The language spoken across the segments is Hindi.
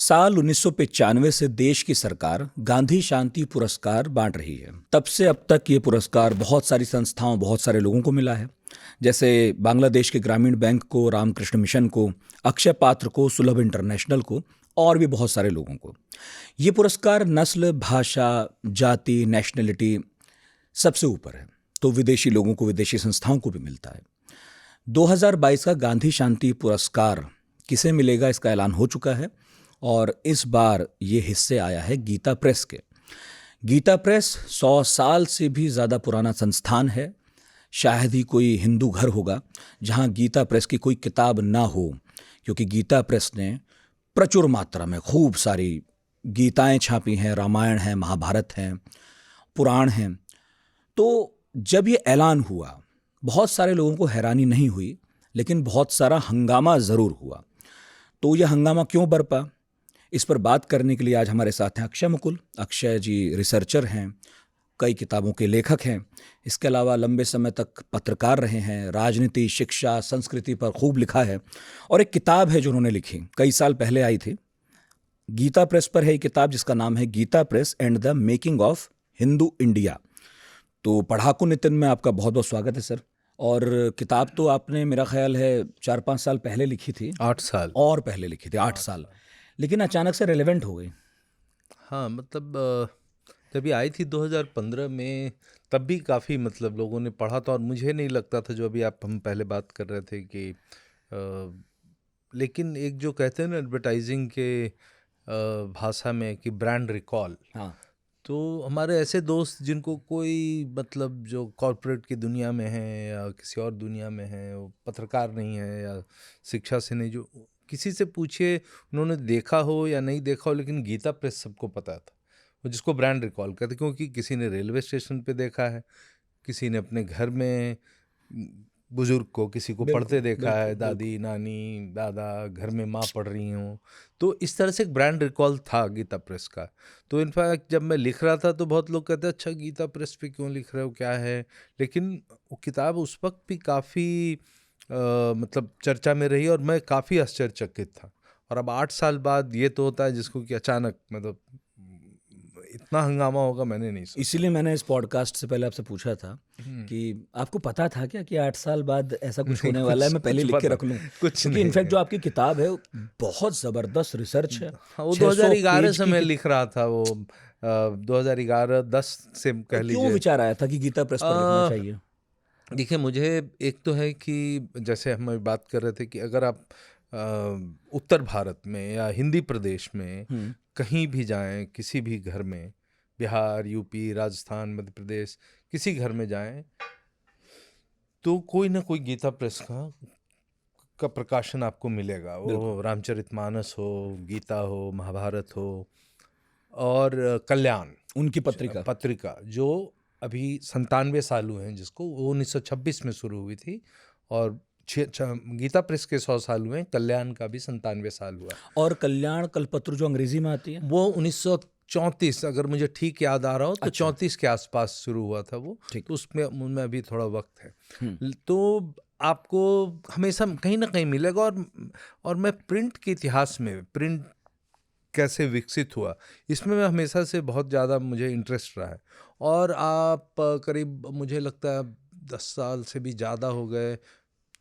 साल 1995 से देश की सरकार गांधी शांति पुरस्कार बांट रही है। तब से अब तक ये पुरस्कार बहुत सारी संस्थाओं, बहुत सारे लोगों को मिला है। जैसे बांग्लादेश के ग्रामीण बैंक को, रामकृष्ण मिशन को, अक्षय पात्र को, सुलभ इंटरनेशनल को और भी बहुत सारे लोगों को। ये पुरस्कार नस्ल, भाषा, जाति, नेशनलिटी सबसे ऊपर है, तो विदेशी लोगों को, विदेशी संस्थाओं को भी मिलता है। 2022 का गांधी शांति पुरस्कार किसे मिलेगा इसका ऐलान हो चुका है और इस बार ये हिस्से आया है गीता प्रेस के। गीता प्रेस 100 साल से भी ज़्यादा पुराना संस्थान है। शायद ही कोई हिंदू घर होगा जहाँ गीता प्रेस की कोई किताब ना हो, क्योंकि गीता प्रेस ने प्रचुर मात्रा में खूब सारी गीताएं छापी हैं, रामायण है, महाभारत हैं, पुराण हैं। तो जब ये ऐलान हुआ, बहुत सारे लोगों को हैरानी नहीं हुई, लेकिन बहुत सारा हंगामा ज़रूर हुआ। तो यह हंगामा क्यों बरपा, इस पर बात करने के लिए आज हमारे साथ हैं अक्षय मुकुल। अक्षय जी रिसर्चर हैं, कई किताबों के लेखक हैं। इसके अलावा लंबे समय तक पत्रकार रहे हैं, राजनीति, शिक्षा, संस्कृति पर खूब लिखा है। और एक किताब है जो उन्होंने लिखी, कई साल पहले आई थी, गीता प्रेस पर है ये किताब, जिसका नाम है Gita press and the making of Hindu India. तो पढ़ाकू नितिन में आपका बहुत बहुत स्वागत है सर। और किताब तो आपने मेरा ख्याल है 4-5 साल पहले लिखी थी। 8 साल और पहले लिखी थी, 8 साल, लेकिन अचानक से रेलेवेंट हो गई। हाँ, मतलब जब ये आई थी 2015 में, तब भी काफ़ी मतलब लोगों ने पढ़ा था और मुझे नहीं लगता था, जो अभी हम पहले बात कर रहे थे कि लेकिन एक जो कहते हैं ना एडवर्टाइजिंग के भाषा में कि ब्रांड रिकॉल। हाँ, तो हमारे ऐसे दोस्त जिनको कोई मतलब जो कॉरपोरेट की दुनिया में है या किसी और दुनिया में है, वो पत्रकार नहीं है या शिक्षा से नहीं, जो किसी से पूछिए उन्होंने देखा हो या नहीं देखा हो, लेकिन गीता प्रेस सबको पता था, वो जिसको ब्रांड रिकॉल कहते, क्योंकि किसी ने रेलवे स्टेशन पे देखा है, किसी ने अपने घर में बुजुर्ग को, किसी को पढ़ते देखा है, दादी, नानी, दादा, घर में माँ पढ़ रही हूँ। तो इस तरह से एक ब्रांड रिकॉल था गीता प्रेस का। तो इनफैक्ट जब मैं लिख रहा था तो बहुत लोग कहते अच्छा गीता प्रेस पे क्यों लिख रहे हो, क्या है, लेकिन वो किताब उस वक्त भी काफ़ी मतलब चर्चा में रही और मैं काफ़ी आश्चर्यचकित था। और अब 8 साल बाद ये तो होता है जिसको कि अचानक मतलब इतना हंगामा होगा मैंने नहीं सोचा। इसीलिए मैंने इस पॉडकास्ट से पहले आपसे पूछा था कि आपको पता था क्या कि 8 साल बाद ऐसा कुछ होने वाला है, मैं पहले लिख के रख लूं। क्योंकि इनफैक्ट जो आपकी किताब है बहुत ज़बरदस्त रिसर्च है। वो 2011 से मैं लिख रहा था, वो 2011-10 से कह लीजिए। क्यों विचार आया था कि गीता प्रेस पर लिखना चाहिए? देखिए, मुझे एक तो है कि जैसे हम बात कर रहे थे कि अगर आप उत्तर भारत में या हिंदी प्रदेश में कहीं भी जाएं, किसी भी घर में, बिहार, यूपी, राजस्थान, मध्य प्रदेश, किसी घर में जाएं, तो कोई ना कोई गीता प्रेस का प्रकाशन आपको मिलेगा। वो रामचरितमानस हो, गीता हो, महाभारत हो और कल्याण, उनकी पत्रिका जो अभी 97 साल हुए हैं जिसको, वो 1926 में शुरू हुई थी और गीता प्रेस के 100 साल हुए, कल्याण का भी 97 साल हुआ। और कल्याण कल्पत्र जो अंग्रेजी में आती है, वो 1934, अगर मुझे ठीक याद आ रहा हो तो 34 के आसपास शुरू हुआ था वो। तो उसमें अभी थोड़ा वक्त है। तो आपको हमेशा कहीं ना कहीं मिलेगा। और मैं प्रिंट के इतिहास में, प्रिंट कैसे विकसित हुआ, इसमें मैं हमेशा से बहुत ज़्यादा मुझे इंटरेस्ट रहा है। और आप करीब मुझे लगता है 10 साल से भी ज़्यादा हो गए,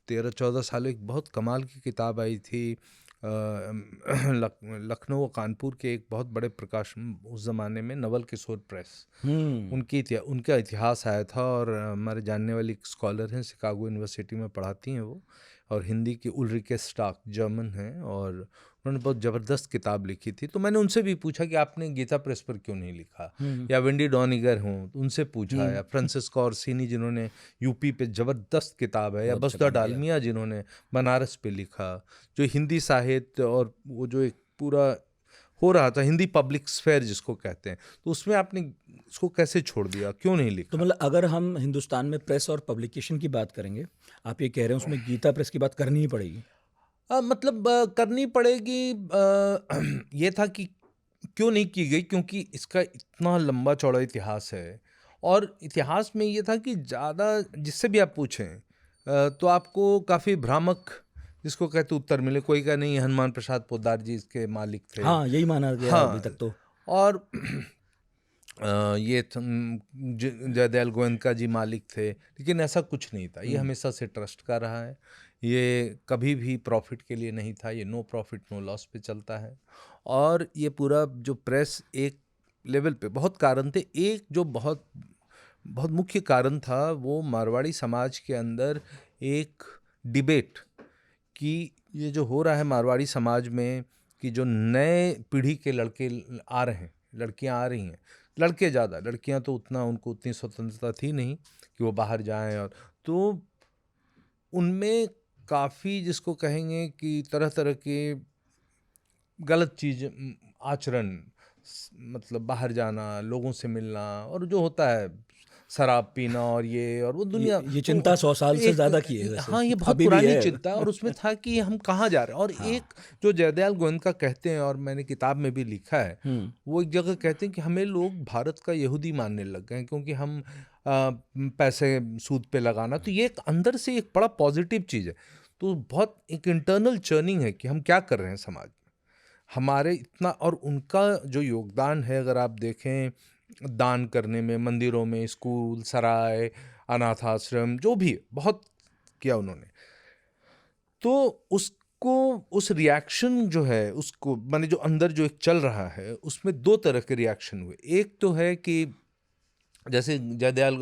13-14 साल, एक बहुत कमाल की किताब आई थी लखनऊ और कानपुर के एक बहुत बड़े प्रकाशन उस ज़माने में, नवल किशोर प्रेस, उनका इतिहास आया था। और हमारे जानने वाली एक स्कॉलर हैं, शिकागो यूनिवर्सिटी में पढ़ाती हैं वो, और हिंदी की उल्रिके स्टाक, जर्मन हैं, और उन्होंने बहुत ज़बरदस्त किताब लिखी थी। तो मैंने उनसे भी पूछा कि आपने गीता प्रेस पर क्यों नहीं लिखा, या वेंडी डॉनिगर हों उनसे पूछा, या फ्रांसिस्को ऑर्सिनी जिन्होंने यूपी पे ज़बरदस्त किताब है, या बसुधा डालमिया जिन्होंने बनारस पे लिखा, जो हिंदी साहित्य और वो जो एक पूरा हो रहा था, हिंदी पब्लिक स्फेयर जिसको कहते हैं, तो उसमें आपने इसको कैसे छोड़ दिया, क्यों नहीं लिखा? तो मतलब अगर हम हिंदुस्तान में प्रेस और पब्लिकेशन की बात करेंगे, आप ये कह रहे हैं उसमें गीता प्रेस की बात करनी ही पड़ेगी? मतलब करनी पड़ेगी। ये था कि क्यों नहीं की गई, क्योंकि इसका इतना लंबा चौड़ा इतिहास है। और इतिहास में ये था कि ज़्यादा जिससे भी आप पूछें तो आपको काफ़ी भ्रामक जिसको कहते उत्तर मिले, कोई का नहीं हनुमान प्रसाद पोद्दार जी इसके मालिक थे। हाँ, यही माना गया हाँ, अभी तक तो। और ये जयदयाल गोयनका जी मालिक थे, लेकिन ऐसा कुछ नहीं था। ये हमेशा से ट्रस्ट का रहा है, ये कभी भी प्रॉफिट के लिए नहीं था, ये नो प्रॉफिट नो लॉस पे चलता है। और ये पूरा जो प्रेस एक लेवल पे बहुत कारण थे, एक जो बहुत बहुत मुख्य कारण था वो मारवाड़ी समाज के अंदर एक डिबेट कि ये जो हो रहा है मारवाड़ी समाज में, कि जो नए पीढ़ी के लड़के आ रहे हैं, लड़कियां आ रही हैं, लड़के ज़्यादा, लड़कियां तो उनको उतनी स्वतंत्रता थी नहीं कि वो बाहर जाएं, और तो उनमें काफ़ी जिसको कहेंगे कि तरह तरह के गलत चीज़, आचरण, मतलब बाहर जाना, लोगों से मिलना, और जो होता है शराब पीना और ये और वो दुनिया, ये चिंता 100 साल से ज़्यादा की है वैसे। हाँ, ये बहुत अभी भी पुरानी है। चिंता है। और उसमें था कि हम कहाँ जा रहे हैं। और हाँ। एक जो जयदयाल गोयनका कहते हैं, और मैंने किताब में भी लिखा है, वो एक जगह कहते हैं कि हमें लोग भारत का यहूदी मानने लग गए हैं, क्योंकि हम पैसे सूद पे लगाना, तो ये एक अंदर से एक बड़ा पॉजिटिव चीज़ है। तो बहुत एक इंटरनल चर्निंग है कि हम क्या कर रहे हैं समाज में, हमारे इतना। और उनका जो योगदान है, अगर आप देखें दान करने में, मंदिरों में, स्कूल, सराय, अनाथ आश्रम, जो भी बहुत किया उन्होंने, तो उसको, उस रिएक्शन जो है, उसको माने जो अंदर जो एक चल रहा है, उसमें दो तरह के रिएक्शन हुए। एक तो है कि जैसे जयदयाल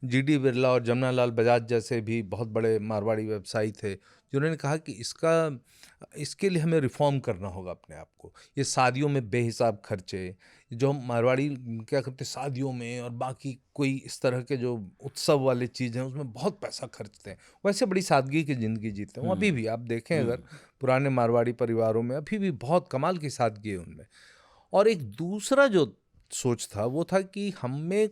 जीडी बिरला और जमनालाल बजाज जैसे भी बहुत बड़े मारवाड़ी व्यवसायी थे, जिन्होंने कहा कि इसके लिए हमें रिफॉर्म करना होगा अपने आप को। ये शादियों में बेहिसाब खर्चे, जो हम मारवाड़ी क्या करते शादियों में और बाकी कोई इस तरह के जो उत्सव वाले चीज़ हैं उसमें बहुत पैसा खर्चते हैं, वैसे बड़ी सादगी की ज़िंदगी जीते हैं। अभी भी आप देखें अगर पुराने मारवाड़ी परिवारों में अभी भी बहुत कमाल की सादगी है उनमें। और एक दूसरा जो सोच था वो था कि हमें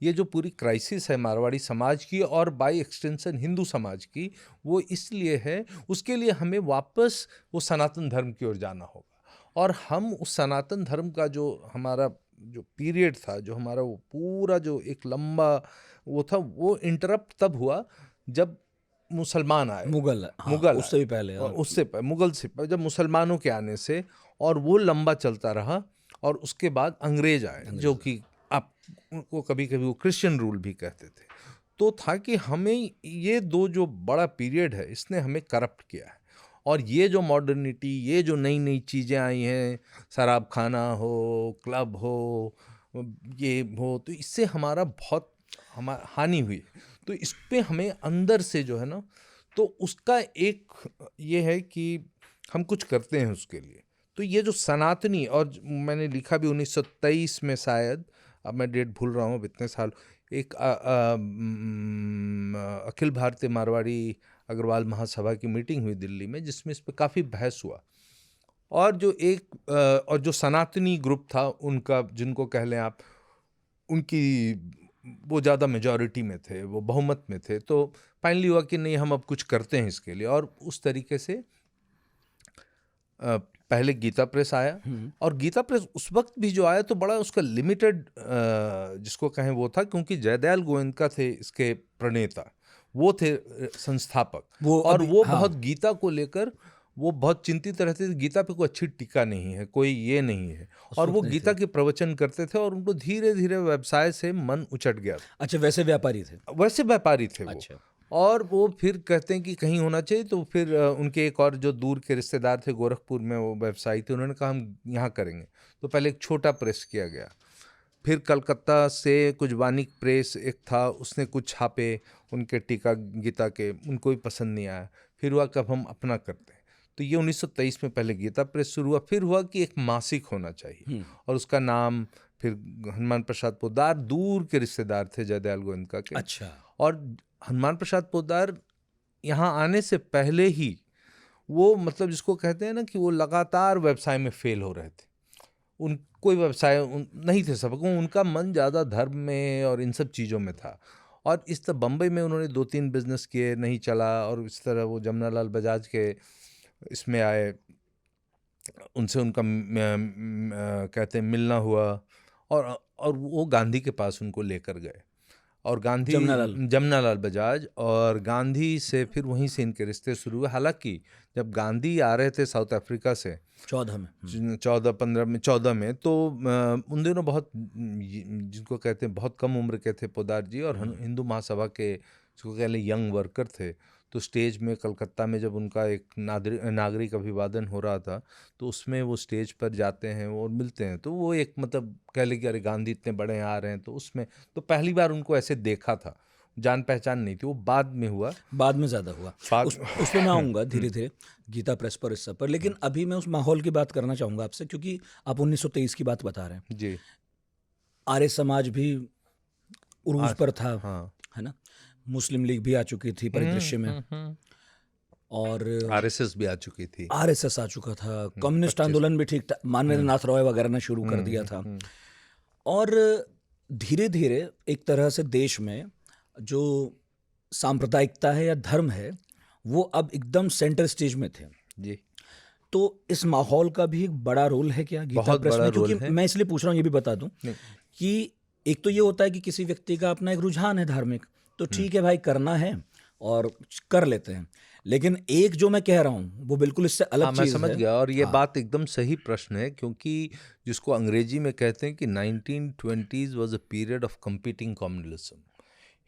ये जो पूरी क्राइसिस है मारवाड़ी समाज की और बाय एक्सटेंशन हिंदू समाज की, वो इसलिए है, उसके लिए हमें वापस वो सनातन धर्म की ओर जाना होगा। और हम उस सनातन धर्म का जो हमारा जो पीरियड था, जो हमारा वो पूरा जो एक लंबा वो था, वो इंटरप्ट तब हुआ जब मुसलमान आए, मुगल, हाँ, मुगल उससे भी आए, पहले। और उससे मुगल से जब मुसलमानों के आने से, और वो लंबा चलता रहा। और उसके बाद अंग्रेज आए, जो कि आप उनको कभी कभी वो क्रिश्चियन रूल भी कहते थे। तो था कि हमें ये दो जो बड़ा पीरियड है, इसने हमें करप्ट किया है। और ये जो मॉडर्निटी, ये जो नई नई चीज़ें आई हैं, शराब खाना हो, क्लब हो, ये हो, तो इससे हमारा बहुत हानि हुई। तो इस पे हमें अंदर से जो है ना, तो उसका एक ये है कि हम कुछ करते हैं उसके लिए। तो ये जो सनातनी, और मैंने लिखा भी 1923 में शायद, अब मैं डेट भूल रहा हूँ, अब इतने साल, एक अखिल भारतीय मारवाड़ी अग्रवाल महासभा की मीटिंग हुई दिल्ली में, जिसमें इस पर काफ़ी बहस हुआ। और और जो सनातनी ग्रुप था उनका, जिनको कह लें आप, उनकी वो ज़्यादा मेजॉरिटी में थे, वो बहुमत में थे। तो फाइनली हुआ कि नहीं, हम अब कुछ करते हैं इसके लिए। और उस तरीके से पहले गीता प्रेस आया। और गीता प्रेस उस वक्त भी जो आया तो बड़ा उसका लिमिटेड जिसको कहें वो था, क्योंकि जयदयाल गोयनका थे इसके प्रणेता, वो थे संस्थापक। और वो बहुत गीता को लेकर वो बहुत चिंतित रहते थे, गीता पे कोई अच्छी टीका नहीं है, कोई ये नहीं है। और वो गीता के प्रवचन करते थे, और उनको धीरे धीरे व्यवसाय से मन उचट गया। अच्छा, वैसे व्यापारी थे? वैसे व्यापारी थे वो। अच्छा। और वो फिर कहते हैं कि कहीं होना चाहिए, तो फिर उनके एक और जो दूर के रिश्तेदार थे गोरखपुर में, वो व्यवसायी थे, उन्होंने कहा हम यहाँ करेंगे। तो पहले एक छोटा प्रेस किया गया, फिर कलकत्ता से कुछ वानिक प्रेस एक था, उसने कुछ छापे उनके टीका गीता के, उनको भी पसंद नहीं आया। फिर हुआ कि अब हम अपना करते हैं। तो ये 1923 में पहले गीता प्रेस शुरू हुआ। फिर हुआ कि एक मासिक होना चाहिए, और उसका नाम फिर हनुमान प्रसाद पोद्दार, दूर के रिश्तेदार थे जयदयाल गोयनका के। अच्छा। और हनुमान प्रसाद पोद्दार यहाँ आने से पहले ही वो, मतलब जिसको कहते हैं ना कि वो लगातार व्यवसाय में फेल हो रहे थे। कोई व्यवसाय नहीं थे सबको, उनका मन ज़्यादा धर्म में और इन सब चीज़ों में था। और इस तरह बम्बई में उन्होंने 2-3 बिजनेस किए, नहीं चला। और इस तरह वो जमनालाल बजाज के इसमें आए, उनसे उनका कहते हैं मिलना हुआ, और वो गांधी के पास उनको लेकर गए। और गांधी जमनालाल बजाज और गांधी से फिर वहीं से इनके रिश्ते शुरू हुए। हालांकि जब गांधी आ रहे थे साउथ अफ्रीका से 14 में 14 में तो उन दिनों बहुत जिनको कहते हैं बहुत कम उम्र के थे पोदार जी, और हिंदू महासभा के जिसको कह लें यंग वर्कर थे। तो स्टेज में कलकत्ता में जब उनका एक नागरिक अभिवादन हो रहा था तो उसमें वो स्टेज पर जाते हैं और मिलते हैं, तो वो एक मतलब कह लें कि अरे गांधी इतने बड़े आ रहे हैं, तो उसमें तो पहली बार उनको ऐसे देखा था, जान पहचान नहीं थी, वो बाद में हुआ, बाद में ज़्यादा हुआ। उस पर मैं आऊँगा धीरे धीरे गीता प्रेस पर इस सब पर, लेकिन अभी मैं उस माहौल की बात करना चाहूँगा आपसे, क्योंकि आप 1923 की बात बता रहे हैं। जी आर्य समाज भी उरूज पर था, हाँ है ना, मुस्लिम लीग भी आ चुकी थी परिदृश्य में, और आरएसएस भी आ चुकी थी, आरएसएस आ चुका था, कम्युनिस्ट आंदोलन भी ठीक मानवेंद्रनाथ रॉय वगैरह ने शुरू कर दिया था। और धीरे धीरे एक तरह से देश में जो सांप्रदायिकता है या धर्म है वो अब एकदम सेंटर स्टेज में थे। जी तो इस माहौल का भी एक बड़ा रोल है क्या गीता बहुत प्रेस बड़ा में? रोल क्योंकि है। मैं इसलिए पूछ रहा हूँ, ये भी बता दूं कि एक तो ये होता है कि किसी व्यक्ति का अपना एक रुझान है धार्मिक, तो ठीक है भाई करना है और कर लेते हैं, लेकिन एक जो मैं कह रहा हूँ वो बिल्कुल इससे हाँ अलग मैं चीज समझ है। गया, और ये हाँ, बात एकदम सही प्रश्न है, क्योंकि जिसको अंग्रेजी में कहते हैं कि 1920s was a period of competing communalism.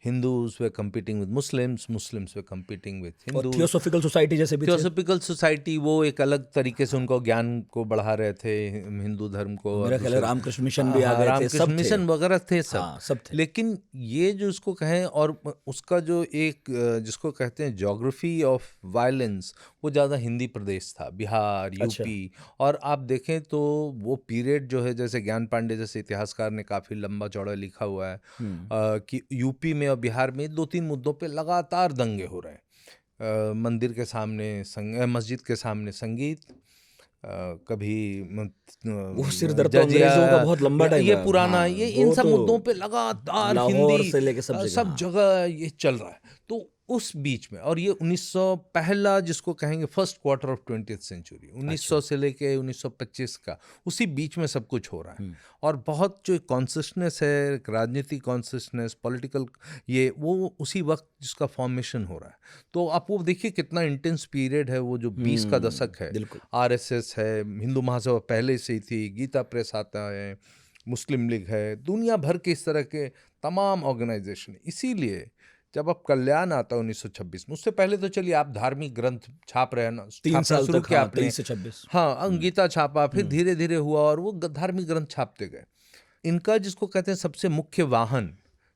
Hindus way competing with Muslims, Muslims way competing with और हिंदूज। थियोसॉफिकल सोसाइटी जैसे भी थे। थियोसॉफिकल सोसाइटी वो एक अलग तरीके से उनको ज्ञान को बढ़ा रहे थे, हिंदू धर्म को, और मेरा ख्याल है दूसरे रामकृष्ण मिशन भी आ हाँ गए थे, रामकृष्ण सब थे। मिशन वगैरह थे सब। हाँ, सब थे। लेकिन ये जो इसको कहें, और उसका जो एक जिसको कहते हैं ज्योग्राफी ऑफ वायलेंस, वो ज़्यादा हिंदी प्रदेश था, बिहार, यूपी। और आप देखें तो वो पीरियड जो है, जैसे ज्ञान पांडे जैसे इतिहासकार ने काफ़ी लंबा चौड़ा लिखा हुआ है कि यूपी में और बिहार में 2-3 मुद्दों पे लगातार दंगे हो रहे हैं। मंदिर के सामने मस्जिद के सामने संगीत, कभी वो सिरदर्द तो अंग्रेजों का बहुत लंबा टाइम ये है। पुराना हाँ, ये इन वो सब तो मुद्दों पे लगातार लाहौर हिंदी से लेके सब जगह, सब हाँ। जगह ये चल रहा है। तो उस बीच में, और ये 1900 पहला जिसको कहेंगे first quarter of 20th century, 1900 से लेके 1925 का, उसी बीच में सब कुछ हो रहा है। और बहुत जो कॉन्सियसनेस है, एक राजनीतिक कॉन्सियसनेस, पॉलिटिकल, ये वो उसी वक्त जिसका फॉर्मेशन हो रहा है। तो आप वो देखिए कितना इंटेंस पीरियड है वो, जो 20 का दशक है। बिल्कुल। आरएसएस है, हिंदू महासभा पहले से ही थी, गीता प्रेस आता है, मुस्लिम लीग है, दुनिया भर के इस तरह के तमाम ऑर्गेनाइजेशन। इसीलिए जब अब कल्याण आता है 1926 में, उससे पहले तो चलिए आप धार्मिक ग्रंथ छाप रहे हैं ना, 3 छापना साल शुरू तक, किया हाँ, आपने। 23 से 26। हाँ गीता छापा, फिर धीरे धीरे हुआ और वो धार्मिक ग्रंथ छापते गए। इनका जिसको कहते हैं सबसे मुख्य वाहन,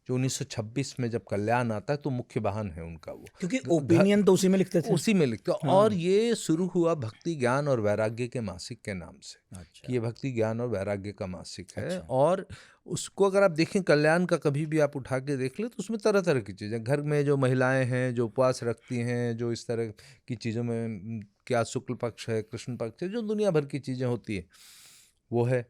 जो 1926 में जब कल्याण आता है तो मुख्य वाहन है उनका वो, क्योंकि ओपिनियन तो उसी में लिखते थे। उसी में लिखते। और ये शुरू हुआ भक्ति ज्ञान और वैराग्य के मासिक के नाम से, अच्छा। कि ये भक्ति ज्ञान और वैराग्य का मासिक है। और उसको अगर आप देखें, कल्याण का कभी भी आप उठा के देख ले, तो उसमें तरह तरह की चीज़ें, घर में जो महिलाएं हैं जो उपवास रखती हैं, जो इस तरह की चीज़ों में, क्या शुक्ल पक्ष है, कृष्ण पक्ष है, जो दुनिया भर की चीज़ें होती है वो है।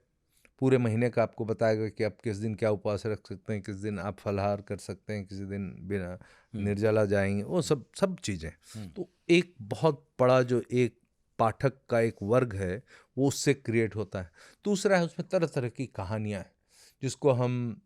पूरे महीने का आपको बताएगा कि आप किस दिन क्या उपवास रख सकते हैं, किस दिन आप फलाहार कर सकते हैं, किसी दिन बिना निर्जला जाएंगे, वो सब चीज़ें। तो एक बहुत बड़ा जो एक पाठक का एक वर्ग है वो उससे क्रिएट होता है। दूसरा है उसमें तरह तरह की कहानियाँ हैं, जिसको हम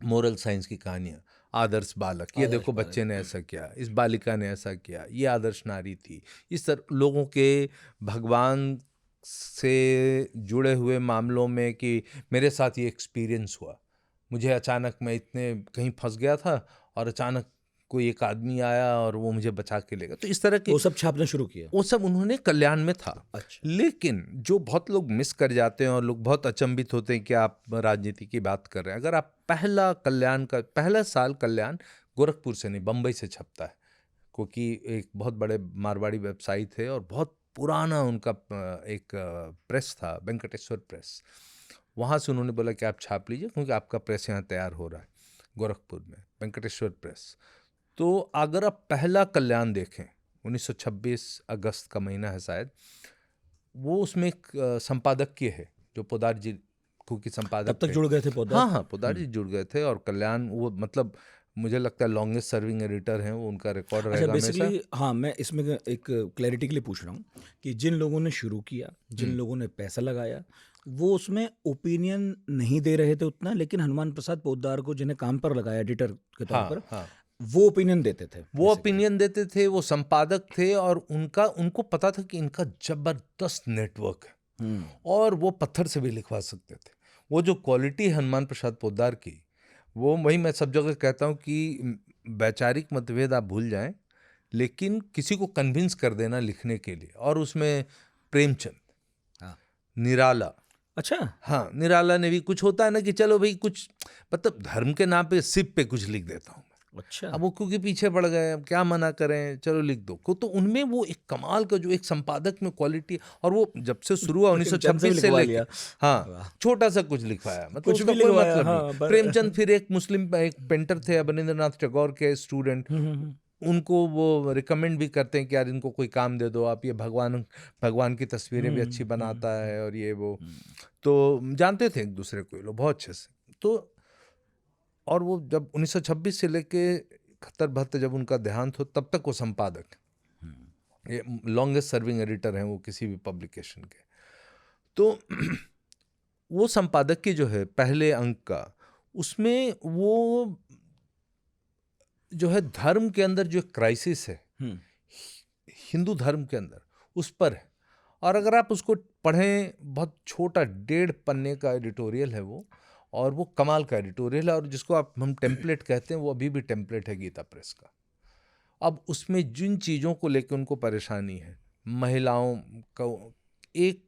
मोरल साइंस की कहानियाँ, आदर्श बालक, ये देखो बच्चे ने ऐसा किया, इस बालिका ने ऐसा किया, ये आदर्श नारी थी, इस तरह लोगों के भगवान से जुड़े हुए मामलों में, कि मेरे साथ ये एक्सपीरियंस हुआ, मुझे अचानक, मैं इतने कहीं फंस गया था और अचानक कोई एक आदमी आया और वो मुझे बचा के ले गया। तो इस तरह के वो सब छापना शुरू किया। वो सब उन्होंने कल्याण में था। अच्छा। लेकिन जो बहुत लोग मिस कर जाते हैं और लोग बहुत अचंभित होते हैं कि आप राजनीति की बात कर रहे हैं, अगर आप पहला साल कल्याण गोरखपुर से नहीं, बम्बई से छपता है, क्योंकि एक बहुत बड़े मारवाड़ी व्यवसायी थे और बहुत पुराना उनका एक प्रेस था, वेंकटेश्वर प्रेस। वहाँ से उन्होंने बोला कि आप छाप लीजिए, क्योंकि आपका प्रेस यहाँ तैयार हो रहा है गोरखपुर में, वेंकटेश्वर प्रेस। तो अगर आप पहला कल्याण देखें, 1926 अगस्त का महीना है शायद, वो उसमें एक संपादकीय है जो पोदार जी, क्योंकि संपादक तब तक जुड़ गए थे पोदार। हाँ पोदार जी जुड़ गए थे। और कल्याण वो मतलब मुझे लगता है लॉन्गेस्ट सर्विंग एडिटर हैं वो, उनका रिकॉर्ड अच्छा, रहेगा हमेशा। बेसिकली हाँ, मैं इसमें एक क्लैरिटी के लिए पूछ रहा हूँ कि जिन लोगों ने शुरू किया, जिन लोगों ने पैसा लगाया, वो उसमें ओपिनियन नहीं दे रहे थे उतना, लेकिन हनुमान प्रसाद पोद्दार को जिन्हें काम पर लगाया एडिटर के तौर पर, हाँ, वो ओपिनियन देते थे वो basically। ओपिनियन देते थे, वो संपादक थे, और उनको पता था कि इनका जबरदस्त नेटवर्क है हम्म, और वो पत्थर से भी लिखवा सकते थे। वो जो क्वालिटी है हनुमान प्रसाद पोद्दार की, वो वही मैं सब जगह कहता हूँ कि वैचारिक मतभेद आप भूल जाएं, लेकिन किसी को कन्विंस कर देना लिखने के लिए। और उसमें प्रेमचंद, हाँ, निराला, अच्छा, हाँ निराला ने भी, कुछ होता है ना कि चलो भाई कुछ मतलब धर्म के नाम पे सिप पे कुछ लिख देता हूँ। अच्छा, अब वो क्योंकि पीछे पड़ गए, अब क्या मना करें, चलो लिख दो तो उनमें वो एक कमाल का जो एक संपादक में क्वालिटी, और वो जब से शुरू हुआ प्रेमचंद से 1926 भी से लिखवा लेके, लिया। हाँ वाह। छोटा सा कुछ लिखवाया, मतलब कुछ उसका भी कोई लिखवाया, मतलब हाँ, नहीं। प्रेमचंद फिर एक मुस्लिम एक पेंटर थे अवनींद्रनाथ टैगोर के स्टूडेंट, उनको वो रिकमेंड भी करते हैं कि यार इनको कोई काम दे दो आप, ये भगवान की तस्वीरें भी अच्छी बनाता है और ये वो, तो जानते थे एक दूसरे को ये लोग बहुत अच्छे से। तो और वो जब 1926 से लेके 71-72 जब उनका देहांत हो, तब तक वो संपादक, ये लॉन्गेस्ट सर्विंग एडिटर हैं वो किसी भी पब्लिकेशन के। तो वो संपादक की जो है पहले अंक का, उसमें वो जो है धर्म के अंदर जो क्राइसिस है हिंदू धर्म के अंदर, उस पर है। और अगर आप उसको पढ़ें, बहुत छोटा 1.5 पन्ने का एडिटोरियल है वो, और वो कमाल का एडिटोरियल है, और जिसको आप हम टेम्पलेट कहते हैं, वो अभी भी टेम्पलेट है गीता प्रेस का। अब उसमें जिन चीज़ों को लेकर उनको परेशानी है, महिलाओं का एक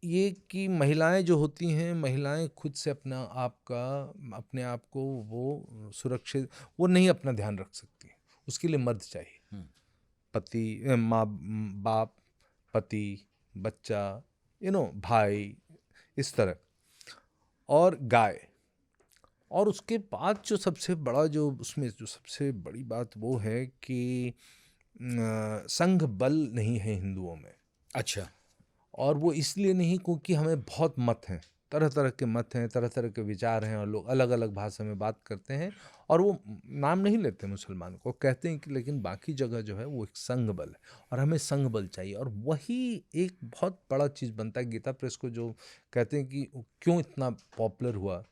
ये कि महिलाएं जो होती हैं, महिलाएं खुद से अपने आप को वो सुरक्षित, वो नहीं अपना ध्यान रख सकती, उसके लिए मर्द चाहिए, पति, माँ बाप, पति, बच्चा, भाई, इस तरह, और गाय। और उसके बाद जो सबसे बड़ा जो उसमें जो सबसे बड़ी बात वो है कि संघ बल नहीं है हिंदुओं में। अच्छा, और वो इसलिए नहीं क्योंकि हमें बहुत मत हैं, तरह तरह के मत हैं, तरह तरह के विचार हैं, और लोग अलग अलग भाषा में बात करते हैं, और वो नाम नहीं लेते मुसलमान को, कहते हैं कि लेकिन बाकी जगह जो है वो एक संघ बल है, और हमें संघ बल चाहिए। और वही एक बहुत बड़ा चीज़ बनता है गीता प्रेस को, जो कहते हैं कि क्यों इतना पॉपुलर हुआ,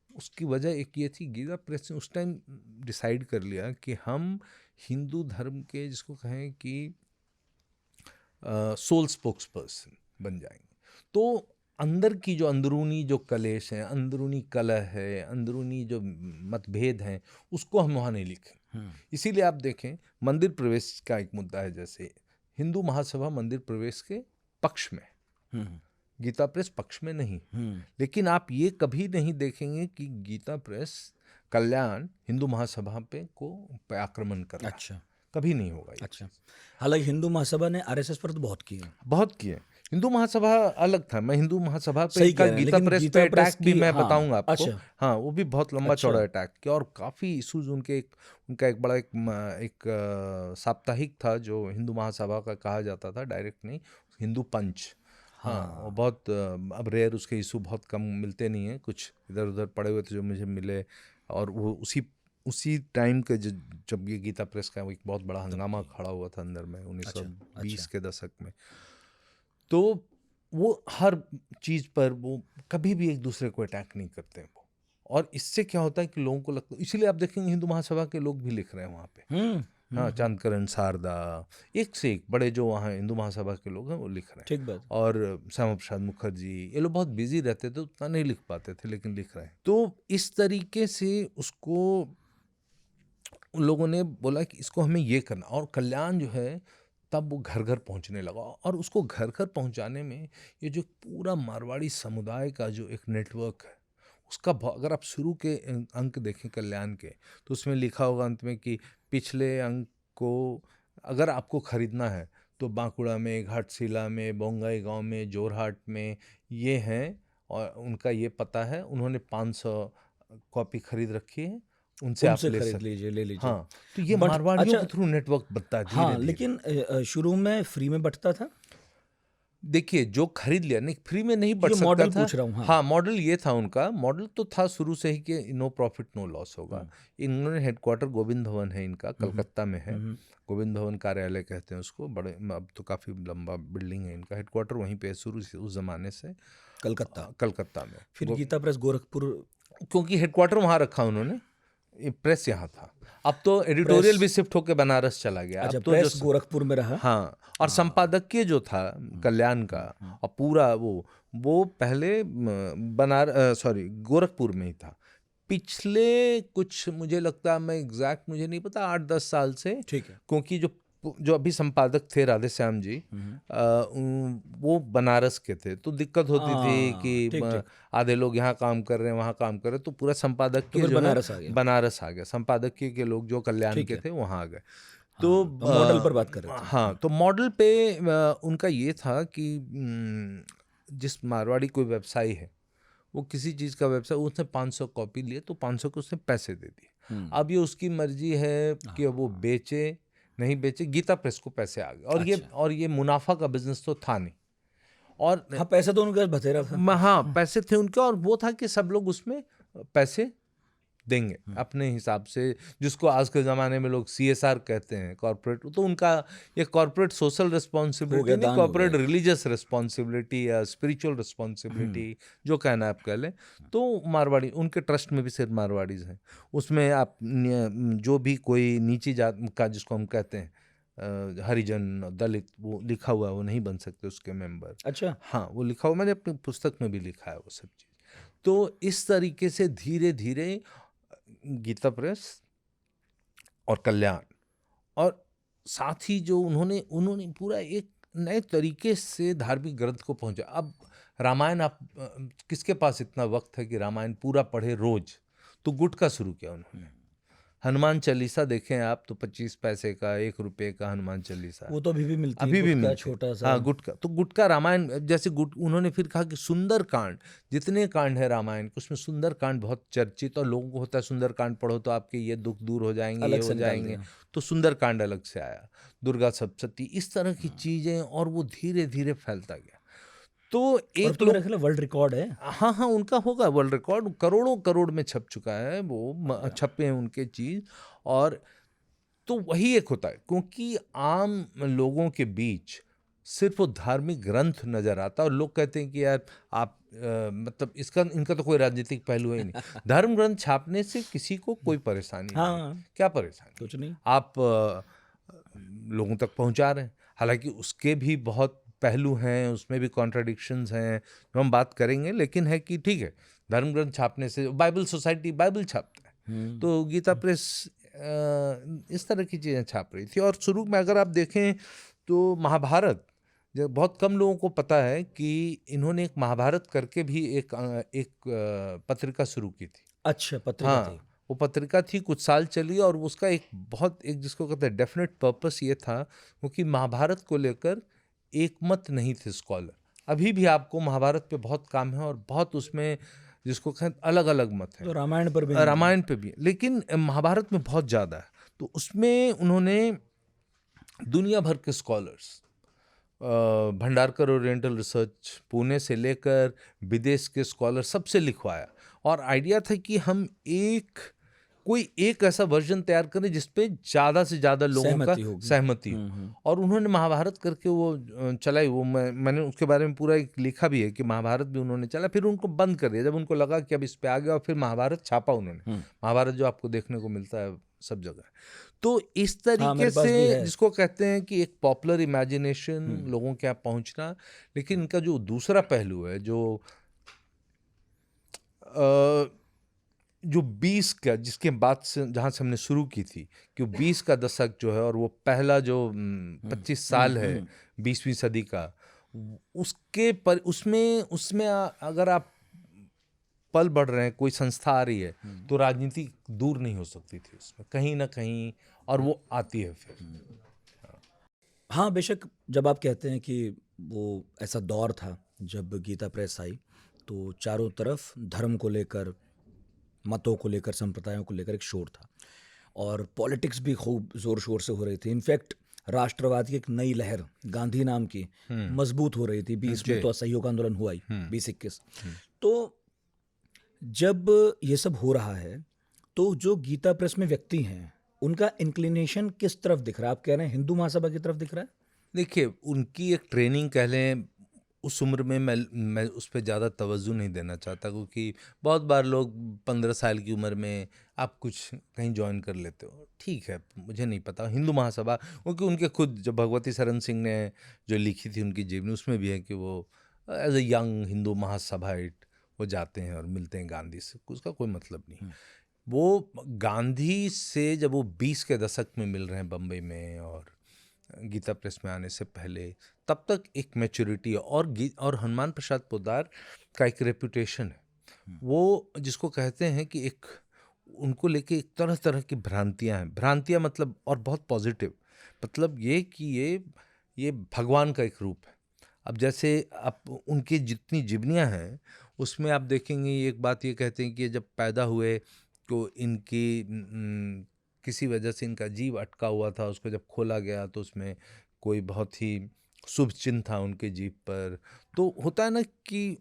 उसकी वजह एक ये थी, गीता प्रेस ने उस टाइम डिसाइड कर लिया कि हम हिंदू धर्म के, जिसको कहें कि सोल स्पोक्स पर्सन बन जाएंगे। तो अंदर की जो अंदरूनी जो कलेश है, अंदरूनी कलह है, अंदरूनी जो मतभेद हैं, उसको हम वहाँ नहीं लिखें। इसीलिए आप देखें, मंदिर प्रवेश का एक मुद्दा है, जैसे हिंदू महासभा मंदिर प्रवेश के पक्ष में, गीता प्रेस पक्ष में नहीं। लेकिन आप ये कभी नहीं देखेंगे कि गीता प्रेस कल्याण हिंदू महासभा पे आक्रमण कर रहा है। अच्छा, कभी नहीं होगा ये। अच्छा। हालांकि हिंदू महासभा ने आरएसएस पर तो बहुत किए, बहुत किए। हिंदू महासभा अलग था, मैं हिंदू महासभा पे सही का कह रहे हैं, गीता लेकिन प्रेस गीता पे प्रेस अटैक भी की, मैं हाँ, बताऊंगा आपको। अच्छा, हाँ, वो भी बहुत लंबा अच्छा, चौड़ा अटैक किया, और काफ़ी इशूज उनका एक बड़ा एक साप्ताहिक था जो हिंदू महासभा का कहा जाता था, डायरेक्ट नहीं, हिंदू पंच। हाँ, वो बहुत अब रेयर, उसके इशू बहुत कम मिलते नहीं हैं, कुछ इधर उधर पड़े हुए थे जो मुझे मिले, और वो उसी टाइम के जब ये गीता प्रेस का एक बहुत बड़ा हंगामा खड़ा हुआ था अंदर में 1920 के दशक में। तो वो हर चीज़ पर वो कभी भी एक दूसरे को अटैक नहीं करते हैं वो, और इससे क्या होता है कि लोगों को लगता है, इसीलिए आप देखेंगे हिंदू महासभा के लोग भी लिख रहे हैं वहाँ पे। हाँ, चांदकरण शारदा, एक से एक बड़े जो वहाँ हिंदू महासभा के लोग हैं वो लिख रहे हैं। ठीक बात। और श्यामा प्रसाद मुखर्जी, ये लोग बहुत बिजी रहते थे, उतना नहीं लिख पाते थे, लेकिन लिख रहे हैं। तो इस तरीके से उसको उन लोगों ने बोला कि इसको हमें ये करना, और कल्याण जो है तब वो घर घर पहुंचने लगा। और उसको घर घर पहुंचाने में ये जो पूरा मारवाड़ी समुदाय का जो एक नेटवर्क है, उसका अगर आप शुरू के अंक देखें कल्याण के, तो उसमें लिखा होगा अंत में कि पिछले अंक को अगर आपको ख़रीदना है तो बांकुड़ा में, घाटशिला में, बोंगाई गांव में, जोरहाट में ये हैं, और उनका ये पता है, उन्होंने 500 कॉपी खरीद रखी है, उनसे आप ले खरीद सकते। लीजिए, ले लीजिए। हाँ, तो ये बट मारवाड़ियों अच्छा, के थ्रू नेटवर्क बनता है धीरे हाँ, धीरे। लेकिन शुरू में फ्री में बंटता था। देखिए जो खरीद लिया नहीं, फ्री में नहीं बढ़ ये सकता मॉडल था। पूछ रहा हूँ, हाँ। हाँ, मॉडल ये था उनका, मॉडल तो था शुरू से ही कि नो प्रॉफिट नो लॉस होगा। इन्होंने हेडक्वार्टर गोविंद भवन है इनका, कलकत्ता में है। गोविंद भवन कार्यालय कहते हैं उसको, बड़े अब तो काफ़ी लंबा बिल्डिंग है इनका, हेडक्वार्टर वहीं पे है शुरू से उस ज़माने से, कलकत्ता। कलकत्ता में। फिर गीता प्रेस गोरखपुर। क्योंकि हेडक्वार्टर वहाँ रखा उन्होंने, ये प्रेस यहाँ था। अब तो एडिटोरियल भी शिफ्ट होकर बनारस चला गया। अच्छा, अब तो प्रेस गोरखपुर में रहा। हाँ, और संपादकीय जो था कल्याण का, और पूरा वो पहले गोरखपुर में ही था। पिछले कुछ, मुझे लगता है, मैं एग्जैक्ट मुझे नहीं पता, 8-10 साल से, ठीक है। क्योंकि जो अभी संपादक थे राधेश्याम जी, वो बनारस के थे, तो दिक्कत होती थी कि ठीक। आधे लोग यहाँ काम कर रहे हैं, वहाँ काम कर रहे हैं, तो पूरा संपादकीय फिर जो है बनारस आ गया। बनारस आ गया। संपादकीय के लोग जो कल्याण ठीक के है। थे वहाँ आ गए। हाँ, तो हम मॉडल पर बात कर रहे थे। हाँ, तो मॉडल पे उनका ये था कि जिस मारवाड़ी कोई व्यवसायी है, वो किसी चीज़ का व्यवसाय, उसने 500 कॉपी लिए तो 500 के उसने पैसे दे दिए। अब ये उसकी मर्जी है कि वो बेचे नहीं बेचे, गीता प्रेस को पैसे आ गए, और ये मुनाफा का बिजनेस तो था नहीं। और हाँ, पैसा तो उनका बथेरा था। हाँ, पैसे थे उनके, और वो था कि सब लोग उसमें पैसे देंगे अपने हिसाब से, जिसको आज के ज़माने में लोग CSR कहते हैं, कॉर्पोरेट, तो उनका ये कॉर्पोरेट सोशल रिस्पॉन्सिबिलिटी नहीं, दान हो कॉर्पोरेट गया। रिलीजियस रिस्पॉन्सिबिलिटी या स्पिरिचुअल रिस्पॉन्सिबिलिटी, जो कहना आप कह लें। तो मारवाड़ी, उनके ट्रस्ट में भी सिर्फ मारवाड़ीज हैं, उसमें आप जो भी कोई नीची जात का, जिसको हम कहते हैं हरिजन, दलित, वो लिखा हुआ है, वो नहीं बन सकते उसके मेंबर। अच्छा। हाँ, वो लिखा हुआ, मैंने अपनी पुस्तक में भी लिखा है वो सब चीज़। तो इस तरीके से धीरे धीरे गीता प्रेस और कल्याण, और साथ ही जो उन्होंने पूरा एक नए तरीके से धार्मिक ग्रंथ को पहुंचा। अब रामायण, आप किसके पास इतना वक्त है कि रामायण पूरा पढ़े रोज? तो गुटका शुरू किया उन्होंने। हनुमान चालीसा देखें आप, तो 25 पैसे का, 1 रुपये का हनुमान चालीसा, वो तो अभी भी मिलती है, अभी भी गुटका मिलते। छोटा सा। हाँ, गुटका, तो गुटका रामायण जैसे उन्होंने फिर कहा कि सुंदर कांड, जितने कांड है रामायण के, उसमें सुंदर कांड बहुत चर्चित, और लोगों को होता है सुंदर कांड पढ़ो तो आपके ये दुख दूर हो जाएंगे, ये अलग हो से निकाल जाएंगे, दिया। तो सुंदर कांड अलग से आया, दुर्गा सप्तशती, इस तरह की चीजें, और वो धीरे धीरे फैलता गया। तो और एक तो मेरा लोग, ख्याल है वर्ल्ड रिकॉर्ड है। हाँ हाँ, उनका होगा वर्ल्ड रिकॉर्ड, करोड़ों करोड़ में छप चुका है वो, छपे हैं उनके चीज। और तो वही एक होता है, क्योंकि आम लोगों के बीच सिर्फ वो धार्मिक ग्रंथ नजर आता है, और लोग कहते हैं कि यार आप मतलब इनका तो कोई राजनीतिक पहलू है ही नहीं। धर्म ग्रंथ छापने से किसी को कोई परेशानी नहीं। हाँ, क्या परेशानी? कुछ नहीं। आप लोगों तक पहुंचा रहे हैं, हालांकि उसके भी बहुत पहलू हैं, उसमें भी कॉन्ट्राडिक्शंस हैं जो हम बात करेंगे, लेकिन है कि ठीक है, धर्म ग्रंथ छापने से, बाइबल सोसाइटी बाइबल छापता है, तो गीता प्रेस इस तरह की चीज़ें छाप रही थी। और शुरू में अगर आप देखें तो महाभारत, जो बहुत कम लोगों को पता है कि इन्होंने एक महाभारत करके भी एक पत्रिका शुरू की थी। अच्छा, पत्रिका थी। हाँ, वो पत्रिका थी, कुछ साल चली, और उसका एक जिसको कहते हैं डेफिनेट पर्पस ये था, क्योंकि महाभारत को लेकर एक मत नहीं थे स्कॉलर। अभी भी आपको महाभारत पे बहुत काम है, और बहुत उसमें जिसको कहते अलग अलग मत है, तो रामायण पर भी नहीं है। रामायण पे भी, लेकिन महाभारत में बहुत ज़्यादा है। तो उसमें उन्होंने दुनिया भर के scholars, Bhandarkar oriental research, Pune से लेकर विदेश के स्कॉलर, सबसे लिखवाया, और आइडिया था कि हम कोई एक ऐसा वर्जन तैयार करें जिसपे ज़्यादा से ज़्यादा लोगों का सहमति हो। और उन्होंने महाभारत करके वो चलाई, वो मैंने उसके बारे में पूरा एक लिखा भी है कि महाभारत भी उन्होंने चला, फिर उनको बंद कर दिया जब उनको लगा कि अब इस पे आ गया, और फिर महाभारत छापा उन्होंने। महाभारत जो आपको देखने को मिलता है सब जगह। तो इस तरीके से, जिसको कहते हैं कि एक पॉपुलर इमेजिनेशन, लोगों के यहाँ पहुँचना। लेकिन इनका जो दूसरा पहलू है, जो 20 का, जिसके बाद से जहाँ से हमने शुरू की थी, कि 20 का दशक जो है, और वो पहला जो 25 साल है 20वीं सदी का, उसमें अगर आप पल बढ़ रहे हैं, कोई संस्था आ रही है, तो राजनीति दूर नहीं हो सकती थी उसमें, कहीं ना कहीं, और वो आती है फिर। हाँ, बेशक, जब आप कहते हैं कि वो ऐसा दौर था जब गीता प्रेस आई, तो चारों तरफ धर्म को लेकर, मतों को लेकर, संप्रदायों को लेकर एक शोर था, और पॉलिटिक्स भी खूब ज़ोर शोर से हो रही थी। इनफैक्ट राष्ट्रवाद की एक नई लहर गांधी नाम की मजबूत हो रही थी। 20 में तो असहयोग आंदोलन हुआ ही, 20-21। तो जब ये सब हो रहा है तो जो गीता प्रेस में व्यक्ति हैं उनका इंक्लिनेशन किस तरफ दिख रहा है? आप कह रहे हैं हिंदू महासभा की तरफ दिख रहा है? देखिए, उनकी एक ट्रेनिंग कह लें, उस उम्र में मैं उस पर ज़्यादा तवज्जो नहीं देना चाहता, क्योंकि बहुत बार लोग 15 साल की उम्र में आप कुछ कहीं ज्वाइन कर लेते हो, ठीक है, मुझे नहीं पता। हिंदू महासभा, क्योंकि उनके खुद जो भगवती शरण सिंह ने जो लिखी थी उनकी जीवनी, उसमें भी है कि वो एज ए यंग हिंदू महासभाइट वो जाते हैं और मिलते हैं गांधी से, उसका कोई मतलब नहीं। वो गांधी से जब वो 20 के दशक में मिल रहे हैं बम्बई में और गीता प्रेस में आने से पहले, तब तक एक मैच्योरिटी है। और हनुमान प्रसाद पोद्दार का एक रेपुटेशन है, वो जिसको कहते हैं कि एक उनको लेके एक तरह तरह की भ्रांतियां हैं। भ्रांतियां मतलब, और बहुत पॉजिटिव, मतलब ये कि ये भगवान का एक रूप है। अब जैसे आप उनकी जितनी जीवनियां हैं उसमें आप देखेंगे, एक बात ये कहते हैं कि जब पैदा हुए तो इनकी किसी वजह से इनका जीव अटका हुआ था, उसको जब खोला गया तो उसमें कोई बहुत ही शुभ चिन्ह था उनके जीव पर। तो होता है ना कि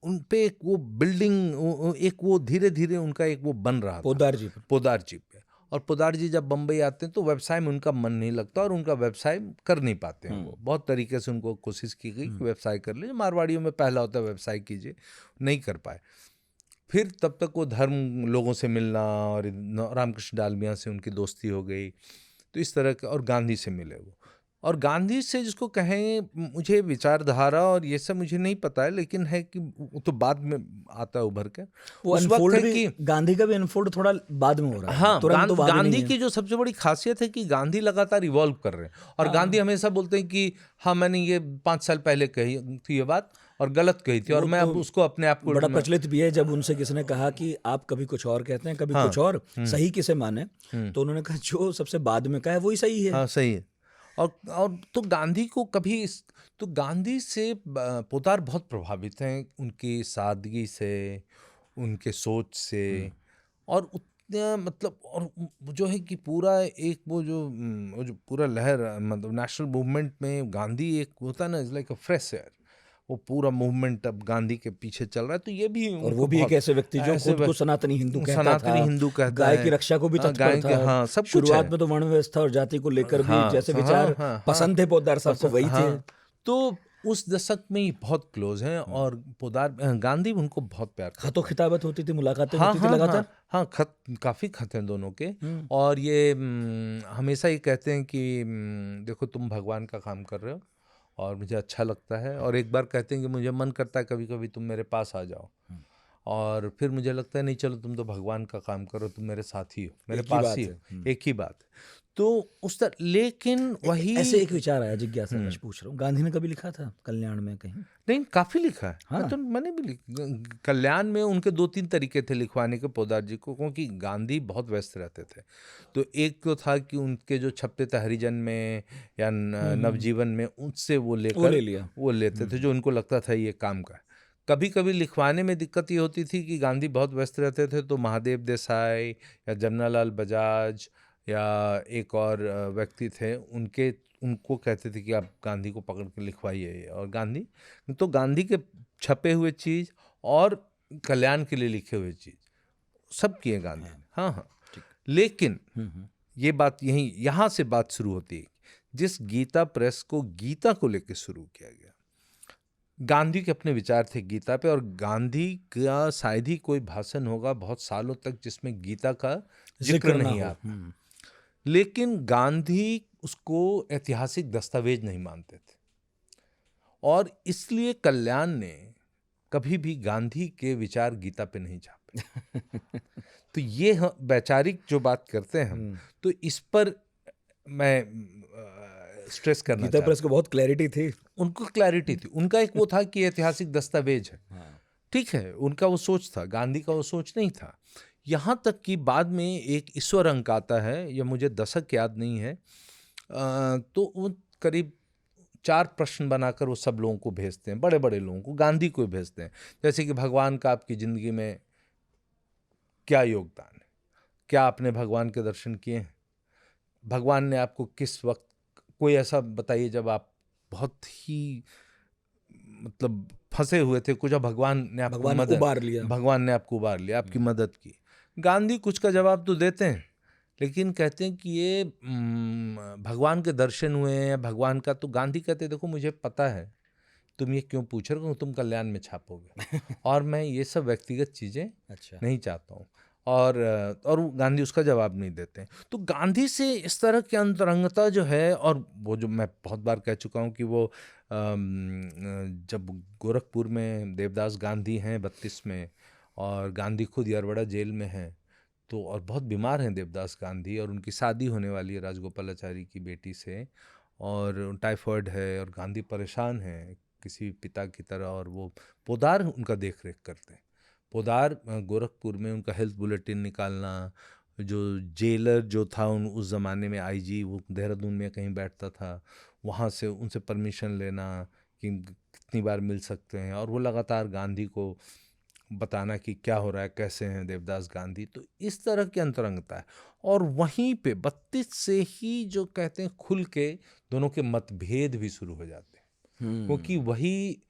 उन पे एक वो बिल्डिंग, एक वो धीरे धीरे उनका एक वो बन रहा था पोद्दार जी पर। पोद्दार जी पे। और पोद्दार जी जब बम्बई आते हैं तो व्यवसाय में उनका मन नहीं लगता और उनका व्यवसाय कर नहीं पाते हैं। वो बहुत तरीके से उनको कोशिश की गई कि व्यवसाय कर लीजिए, मारवाड़ियों में पहला होता है व्यवसाय कीजिए, नहीं कर पाए। फिर तब तक वो धर्म लोगों से मिलना, और रामकृष्ण डालमिया से उनकी दोस्ती हो गई, तो इस तरह के, और गांधी से मिले वो। और गांधी से जिसको कहें, मुझे विचारधारा और ये सब मुझे नहीं पता है, लेकिन है कि वो तो बाद में आता है उभर के। वो उस वक्त अनफोल्ड है भी, कि गांधी का भी अनफोल्ड थोड़ा बाद में हो रहा है। हाँ, तुरंत तो बाद में गांधी नहीं है। की जो सबसे बड़ी खासियत है कि गांधी लगातार इवॉल्व कर रहे हैं। और गांधी हमेशा बोलते हैं कि हाँ, मैंने ये 5 साल पहले कही थी ये बात और गलत कही थी, और मैं अब उसको अपने आप को बड़ा प्रचलित भी है। जब उनसे किसी ने कहा कि आप कभी कुछ और कहते हैं, कभी कुछ और, सही किसे माने, तो उन्होंने कहा जो सबसे बाद में कहा है वही सही है। हाँ, सही है। और तो गांधी को कभी तो गांधी से पोद्दार बहुत प्रभावित हैं, उनकी सादगी से, उनके सोच से, और उतना मतलब, और जो है कि पूरा एक वो जो पूरा लहर, मतलब नेशनल मूवमेंट में गांधी एक होता है ना, is like a fresh air. वो पूरा मूवमेंट अब गांधी के पीछे चल रहा है, तो ये भी और वो भी एक ऐसे व्यक्ति जो खुद को सनातनी हिंदू कहता था, सनातनी हिंदू कहता गाय है, की रक्षा को भी तत्पर गाय के, था। हाँ, सब कुछ शुरुआत है। में तो वर्ण व्यवस्था और जाति को लेकर भी जैसे विचार पसंद थे पोद्दार साहब को, वही थे। तो उस दशक में ये बहुत क्लोज हैं, और पोद्दार, गांधी उनको बहुत प्यार करते हैं। खतों खिताबत होती थी, मुलाकातें हाँ, होती थी हाँ, लगातार। हाँ, काफी खत हैं दोनों के। और ये हमेशा ये कहते हैं कि देखो, तुम भगवान का काम कर रहे हो और मुझे अच्छा लगता है। और एक बार कहते हैं कि मुझे मन करता है कभी कभी तुम मेरे पास आ जाओ, और फिर मुझे लगता है नहीं, चलो तुम तो भगवान का काम करो, तुम मेरे साथ ही हो, मेरे पास ही हो, एक ही बात है। तो उस तरह, लेकिन वही ऐसे एक विचार आया, जिज्ञासा मैं पूछ रहा हूँ, गांधी ने कभी लिखा था कल्याण में कहीं? नहीं, काफी लिखा है। हाँ, तो मैंने भी कल्याण में उनके 2-3 तरीके थे लिखवाने के पोद्दार जी को, क्योंकि गांधी बहुत व्यस्त रहते थे। तो एक तो था कि उनके जो छपते थे हरिजन में या नवजीवन में, उससे वो लेकर वो लेते थे जो उनको लगता था ये काम का। कभी कभी लिखवाने में दिक्कत ये होती थी कि गांधी बहुत व्यस्त रहते थे, तो महादेव देसाई या जमनालाल बजाज या एक और व्यक्ति थे, उनको कहते थे कि आप गांधी को पकड़ के लिखवाइए। और गांधी के छपे हुए चीज़ और कल्याण के लिए लिखे हुए चीज़ सब किए गांधी ने। हाँ, हाँ। लेकिन ये बात यहाँ से बात शुरू होती है, जिस गीता प्रेस को गीता को लेकर शुरू किया गया, गांधी के अपने विचार थे गीता पे, और गांधी का शायद ही कोई भाषण होगा बहुत सालों तक जिसमें गीता का जिक्र नहीं आता। लेकिन गांधी उसको ऐतिहासिक दस्तावेज नहीं मानते थे, और इसलिए कल्याण ने कभी भी गांधी के विचार गीता पे नहीं छापे। तो ये वैचारिक जो बात करते हैं हम, तो इस पर मैं स्ट्रेस करना गीता प्रेस को बहुत क्लैरिटी थी, उनको क्लैरिटी थी। उनका एक वो था कि ऐतिहासिक दस्तावेज है, ठीक है, उनका वो सोच था। गांधी का वो सोच नहीं था। यहाँ तक कि बाद में एक ईश्वर अंक आता है, या मुझे दशक याद नहीं है, तो वो करीब 4 प्रश्न बनाकर वो सब लोगों को भेजते हैं, बड़े बड़े लोगों को, गांधी को भेजते हैं। जैसे कि भगवान का आपकी ज़िंदगी में क्या योगदान है, क्या आपने भगवान के दर्शन किए हैं, भगवान ने आपको किस वक्त, कोई ऐसा बताइए जब आप बहुत ही मतलब फंसे हुए थे, कुछ भगवान ने आपको भगवान ने मदद, उबार लिया। भगवान ने आपको उबार लिया, आपकी मदद की। गांधी कुछ का जवाब तो देते हैं, लेकिन कहते हैं कि ये भगवान के दर्शन हुए हैं या भगवान का, तो गांधी कहते हैं देखो मुझे पता है तुम ये क्यों पूछ रहे हो, तुम कल्याण में छापोगे और मैं ये सब व्यक्तिगत चीज़ें अच्छा। नहीं चाहता हूँ। और वो गांधी उसका जवाब नहीं देते हैं। तो गांधी से इस तरह की अंतरंगता जो है, और वो जो मैं बहुत बार कह चुका हूँ कि वो जब गोरखपुर में देवदास गांधी हैं 32 में, और गांधी खुद यरवड़ा जेल में हैं, तो और बहुत बीमार हैं देवदास गांधी, और उनकी शादी होने वाली है राजगोपालाचारी की बेटी से, और टाइफाइड है, और गांधी परेशान हैं किसी पिता की तरह, और वो पोदार उनका देख रेख करते हैं। पोदार गोरखपुर में उनका हेल्थ बुलेटिन निकालना, जो जेलर जो था उस ज़माने में आईजी, वो देहरादून में कहीं बैठता था, वहाँ से उनसे परमिशन लेना कि कितनी बार मिल सकते हैं, और वो लगातार गांधी को बताना कि क्या हो रहा है, कैसे हैं देवदास गांधी। तो इस तरह की अंतरंगता है। और वहीं पे 32 से ही जो कहते हैं खुल के दोनों के मतभेद भी शुरू हो जाते हैं, क्योंकि वही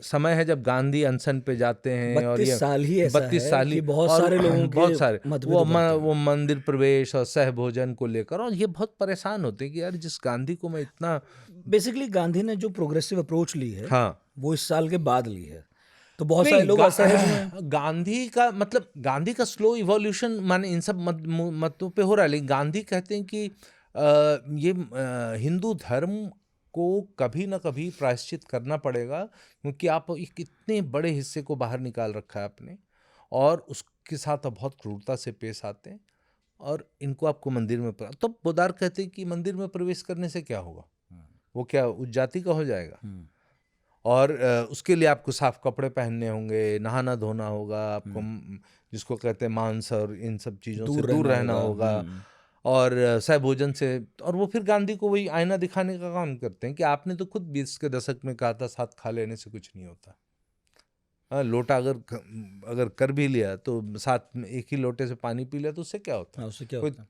समय है जब गांधी अनशन पे जाते हैं, और 32 ये साल ही ऐसा 32 है साल ही, कि बहुत और सारे लोगों के बहुत सारे मतभेद उभरते हैं। वो मंदिर प्रवेश और सहभोजन को लेकर, और ये बहुत परेशान होते हैं कि यार जिस गांधी को मैं इतना, बेसिकली गांधी ने जो प्रोग्रेसिव अप्रोच ली है हाँ वो इस साल के बाद ली है, तो बहुत सारे नहीं, लोग असहज हुए हैं। गांधी का मतलब गांधी का स्लो इवोल्यूशन माने इन सब मतों पे हो रहा है, लेकिन गांधी कहते हैं कि ये हिंदू धर्म को कभी ना कभी प्रायश्चित करना पड़ेगा, क्योंकि आप एक इतने बड़े हिस्से को बाहर निकाल रखा है आपने, और उसके साथ आप बहुत क्रूरता से पेश आते हैं, और इनको आपको मंदिर में तो पोदार कहते हैं कि मंदिर में प्रवेश करने से क्या होगा, वो क्या उस जाति का हो जाएगा, और उसके लिए आपको साफ कपड़े पहनने होंगे, नहाना धोना होगा, आपको जिसको कहते हैं मांस और इन सब चीज़ों से दूर रहना होगा, और सहभोजन से। और वो फिर गांधी को वही आईना दिखाने का काम करते हैं कि आपने तो खुद 20 के दशक में कहा था साथ खा लेने से कुछ नहीं होता। लोटा अगर कर भी लिया तो साथ में एक ही लोटे से पानी पी लिया तो उससे क्या होता है, उससे क्या कोई। होता है?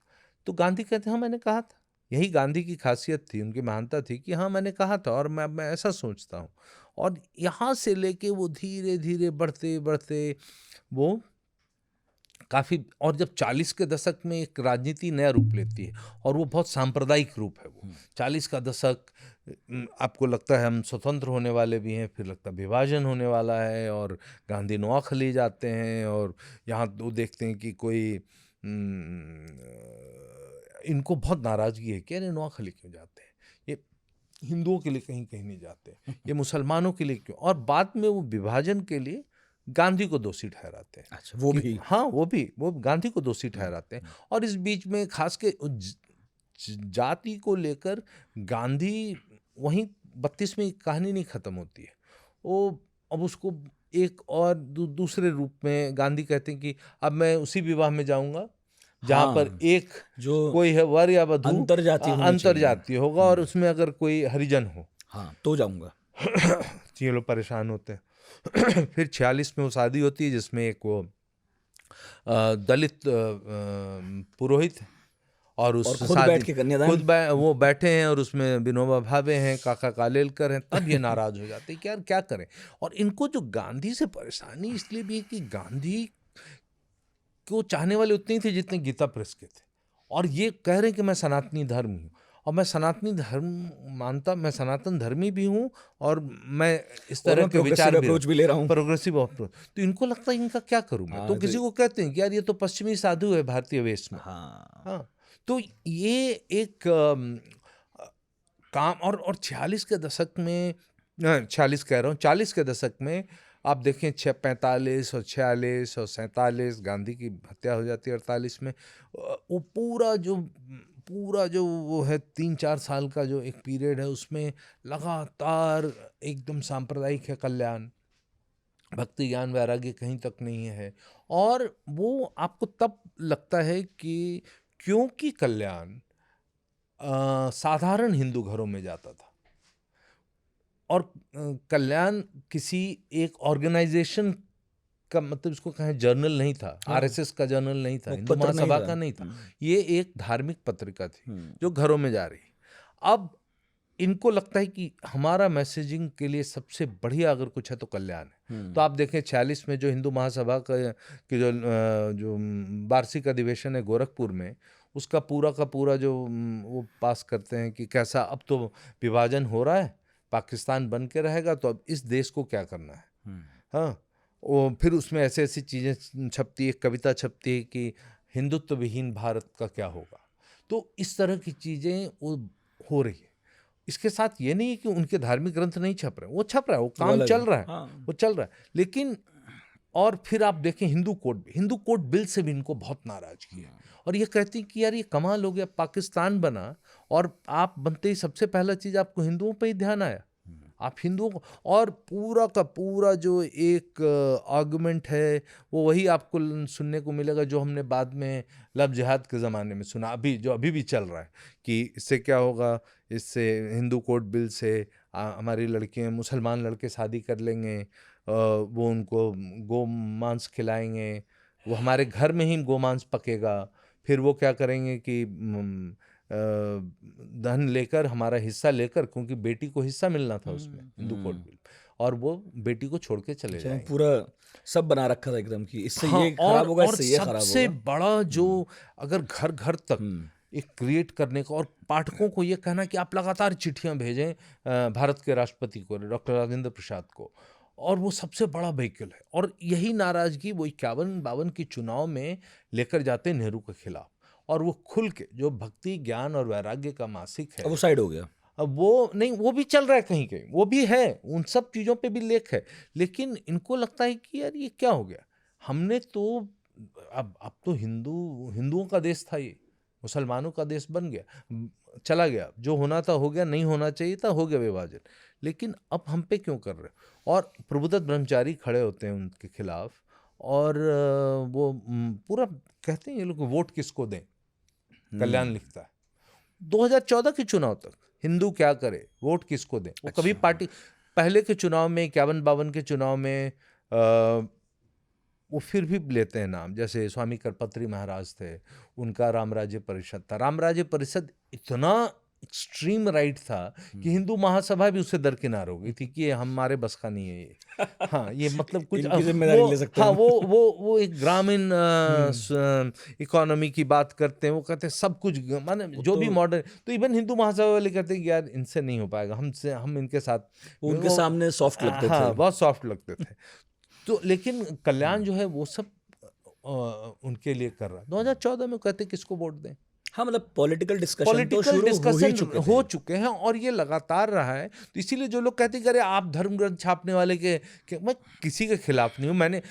तो गांधी कहते हैं हाँ मैंने कहा था, यही गांधी की खासियत थी, उनकी महानता थी कि हाँ मैंने कहा था, और मैं ऐसा सोचता हूँ। और यहाँ से लेके वो धीरे धीरे बढ़ते बढ़ते वो काफ़ी, और जब 40 के दशक में एक राजनीति नया रूप लेती है, और वो बहुत सांप्रदायिक रूप है वो 40 का दशक, आपको लगता है हम स्वतंत्र होने वाले भी हैं, फिर लगता है विभाजन होने वाला है, और गांधी नोआखली जाते हैं, और यहाँ वो देखते हैं कि कोई इनको बहुत नाराज़गी है कि अरे नोआखली क्यों जाते हैं, ये हिंदुओं के लिए कहीं कहीं नहीं जाते, ये मुसलमानों के लिए क्यों, और बाद में वो विभाजन के लिए गांधी को दोषी ठहराते हैं। अच्छा, वो कि भी हाँ वो गांधी को दोषी ठहराते हैं। और इस बीच में खास के जाति को लेकर गांधी वहीं 32 में कहानी नहीं खत्म होती है, वो अब उसको एक और दूसरे रूप में गांधी कहते हैं कि अब मैं उसी विवाह में जाऊंगा जहाँ पर एक जो कोई है वर या वधू अंतर्जातीय होनी अंतर्जातीय होगा, और उसमें अगर कोई हरिजन हो, हाँ तो जाऊंगा। ये लोग परेशान होते हैं। फिर 46 में वो शादी होती है जिसमें एक वो दलित पुरोहित है, और उस खुद शादी बैठ के कन्यादान। वो बैठे हैं, और उसमें विनोबा भावे हैं, काका कालेलकर हैं, तब ये नाराज हो जाते हैं कि यार क्या करें। और इनको जो गांधी से परेशानी इसलिए भी है कि गांधी को चाहने वाले उतने ही थे जितने गीता प्रेस के थे, और ये कह रहे हैं कि मैं सनातनी धर्म हूँ, और मैं सनातनी धर्म मानता, मैं सनातन धर्मी भी हूँ, और मैं इस तरह के विचार अप्रोच भी ले रहा हूँ, प्रोग्रेसिव अप्रोच। तो इनको लगता है इनका क्या करूँ मैं, तो किसी को कहते हैं कि यार ये तो पश्चिमी साधु है भारतीय वेश में। हाँ तो ये एक काम। और 46 के दशक में 46 कह रहा हूँ 40 के दशक में आप देखें 45 और 46 और 47 गांधी की हत्या हो जाती है 48 में। वो पूरा जो वो है 3-4 साल का जो एक पीरियड है उसमें लगातार एकदम सांप्रदायिक है कल्याण, भक्ति ज्ञान वैराग्य कहीं तक नहीं है। और वो आपको तब लगता है कि क्योंकि कल्याण साधारण हिंदू घरों में जाता था, और कल्याण किसी एक ऑर्गेनाइजेशन का मतलब इसको कहें जर्नल नहीं था, आरएसएस का जर्नल नहीं था, हिंदू मुखपत्र नहीं महासभा था। का नहीं था, ये एक धार्मिक पत्रिका थी हम्म। जो घरों में जा रही। अब इनको लगता है कि हमारा मैसेजिंग के लिए सबसे बढ़िया अगर कुछ है तो कल्याण है। तो आप देखें 46 में जो हिंदू महासभा का कि जो वार्षिक अधिवेशन है गोरखपुर में, उसका पूरा का पूरा जो वो पास करते हैं कि कैसा अब तो विभाजन हो रहा है, पाकिस्तान बन के रहेगा, तो अब इस देश को क्या करना है। हाँ, वो फिर उसमें ऐसे ऐसी चीज़ें छपती है, कविता छपती है कि हिंदुत्व विहीन भारत का क्या होगा। तो इस तरह की चीज़ें वो हो रही है। इसके साथ ये नहीं है कि उनके धार्मिक ग्रंथ नहीं छप रहे, वो छप रहा है, वो काम अलग चल है। रहा है, हाँ। वो चल रहा है। लेकिन और फिर आप देखें हिंदू कोड बिल से भी इनको बहुत नाराजगी है, और ये कहती है कि यार ये कमाल हो गया, पाकिस्तान बना और आप बनते ही सबसे पहला चीज़ आपको हिंदुओं पे ही ध्यान आया, आप हिंदुओं को, और पूरा का पूरा जो एक आर्गुमेंट है वो वही आपको सुनने को मिलेगा जो हमने बाद में लव जिहाद के ज़माने में सुना, अभी भी चल रहा है कि इससे क्या होगा, इससे हिंदू कोड बिल से हमारी लड़कियां, मुसलमान लड़के शादी कर लेंगे, वो उनको गो मांस खिलाएंगे, वो हमारे घर में ही गोमांस पकेगा, फिर वो क्या करेंगे कि धन लेकर, हमारा हिस्सा लेकर, क्योंकि बेटी को हिस्सा मिलना था उसमें हिंदू कोड बिल, और वो बेटी को छोड़ के चले जाएंगे। पूरा सब बना रखा था एकदम कि इससे हाँ, ये खराब होगा, इससे ये खराब सबसे होगा। बड़ा जो अगर घर घर तक एक क्रिएट करने का, और पाठकों को ये कहना कि आप लगातार चिट्ठियां भेजें भारत के राष्ट्रपति को, डॉक्टर राजेंद्र प्रसाद को, और वो सबसे बड़ा व्हीकल है। और यही नाराजगी वो 51-52 के चुनाव में लेकर जाते नेहरू के खिलाफ, और वो खुल के जो भक्ति ज्ञान और वैराग्य का मासिक है, अब वो साइड हो गया। अब वो नहीं, वो भी चल रहा है कहीं कहीं, वो भी है, उन सब चीज़ों पे भी लेख है, लेकिन इनको लगता है कि यार ये क्या हो गया, हमने तो अब तो हिंदुओं का देश था, ये मुसलमानों का देश बन गया, चला गया, जो होना था हो गया, नहीं होना चाहिए था हो गया विभाजन, लेकिन अब हम पे क्यों कर रहे हो। और प्रबुद्धत ब्रह्मचारी खड़े होते हैं उनके खिलाफ, और वो पूरा कहते हैं ये लोग वोट किसको दें, कल्याण लिखता है 2014 के चुनाव तक हिंदू क्या करे, वोट किसको दें। वो कभी पार्टी, पहले के चुनाव में 51-52 के चुनाव में वो फिर भी लेते हैं नाम, जैसे स्वामी करपत्री महाराज थे, उनका रामराज्य परिषद था। रामराज्य परिषद इतना एक्सट्रीम राइट था कि हिंदू महासभा भी उससे दरकिनार हो गई थी कि ये हमारे बस का नहीं है ये। हाँ, ये मतलब कुछ इनकी जिम्मेदारी ले सकते हाँ, हैं। वो एक ग्रामीण इकोनॉमी की बात करते हैं, वो कहते हैं सब कुछ माने जो भी मॉडर्न, तो इवन हिंदू महासभा वाले कहते हैं कि यार इनसे नहीं हो पाएगा, हम इनके साथ, उनके सामने सॉफ्ट लगते थे। हाँ, बहुत सॉफ्ट लगते थे। तो लेकिन कल्याण जो है वो सब उनके लिए कर रहा है। 2014 में कहते किसको वोट दें। हाँ, मतलब पॉलिटिकल डिस्कशन तो शुरू हो चुके हैं, और ये लगातार रहा है। तो इसीलिए जो लोग कहते हैं कि अरे आप धर्म ग्रंथ छापने वाले के मैं किसी के खिलाफ नहीं हूँ, मैंने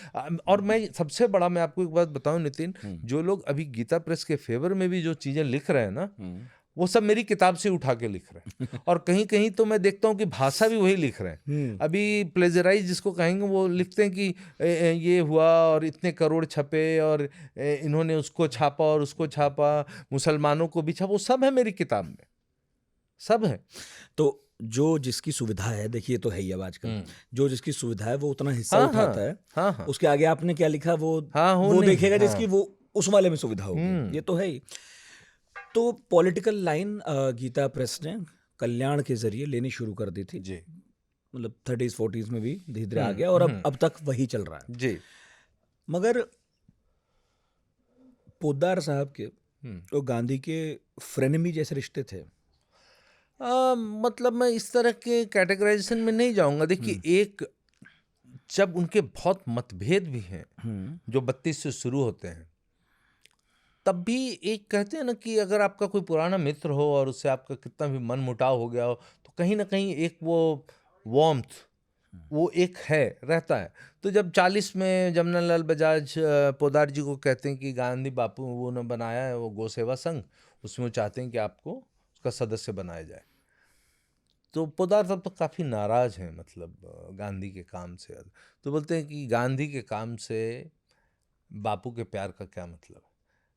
और मैं सबसे बड़ा, मैं आपको एक बात बताऊं नितिन, जो लोग अभी गीता प्रेस के फेवर में भी जो चीजें लिख रहे हैं ना, वो सब मेरी किताब से उठा के लिख रहे हैं। और कहीं कहीं तो मैं देखता हूँ कि भाषा भी वही लिख रहे हैं। अभी प्लेजराइज जिसको कहेंगे, वो लिखते हैं कि ये हुआ और इतने करोड़ छपे और इन्होंने उसको छापा और उसको छापा, मुसलमानों को भी छापा, वो सब है मेरी किताब में, सब है। तो जो जिसकी सुविधा है, देखिए तो है ही, अब आजकल जो जिसकी सुविधा है वो उतना हिस्सा उठाता है। हाँ, उसके आगे आपने क्या लिखा वो देखेगा जिसकी वो उस वाले में सुविधा होगी, ये तो है ही। तो पॉलिटिकल लाइन गीता प्रेस ने कल्याण के जरिए लेनी शुरू कर दी थी जी, मतलब 30s 40s में भी धीरे धीरे आ गया, और अब तक वही चल रहा है जी। मगर पोद्दार साहब के और गांधी के फ्रेनेमी जैसे रिश्ते थे। मतलब मैं इस तरह के कैटेगराइजेशन में नहीं जाऊंगा। देखिए, एक जब उनके बहुत मतभेद भी हैं जो 32 से शुरू होते हैं, तब भी एक कहते हैं ना कि अगर आपका कोई पुराना मित्र हो और उससे आपका कितना भी मन मुटाव हो गया हो, तो कहीं ना कहीं एक वो वार्मथ, वो एक है, रहता है। तो जब 40 में जमनालाल बजाज पोद्दार जी को कहते हैं कि गांधी बापू वो ने बनाया है वो गौ सेवा संघ, उसमें वो चाहते हैं कि आपको उसका सदस्य बनाया जाए, तो पोद्दार साहब तो काफ़ी नाराज़ हैं, मतलब गांधी के काम से। तो बोलते हैं कि गांधी के काम से बापू के प्यार का क्या मतलब है।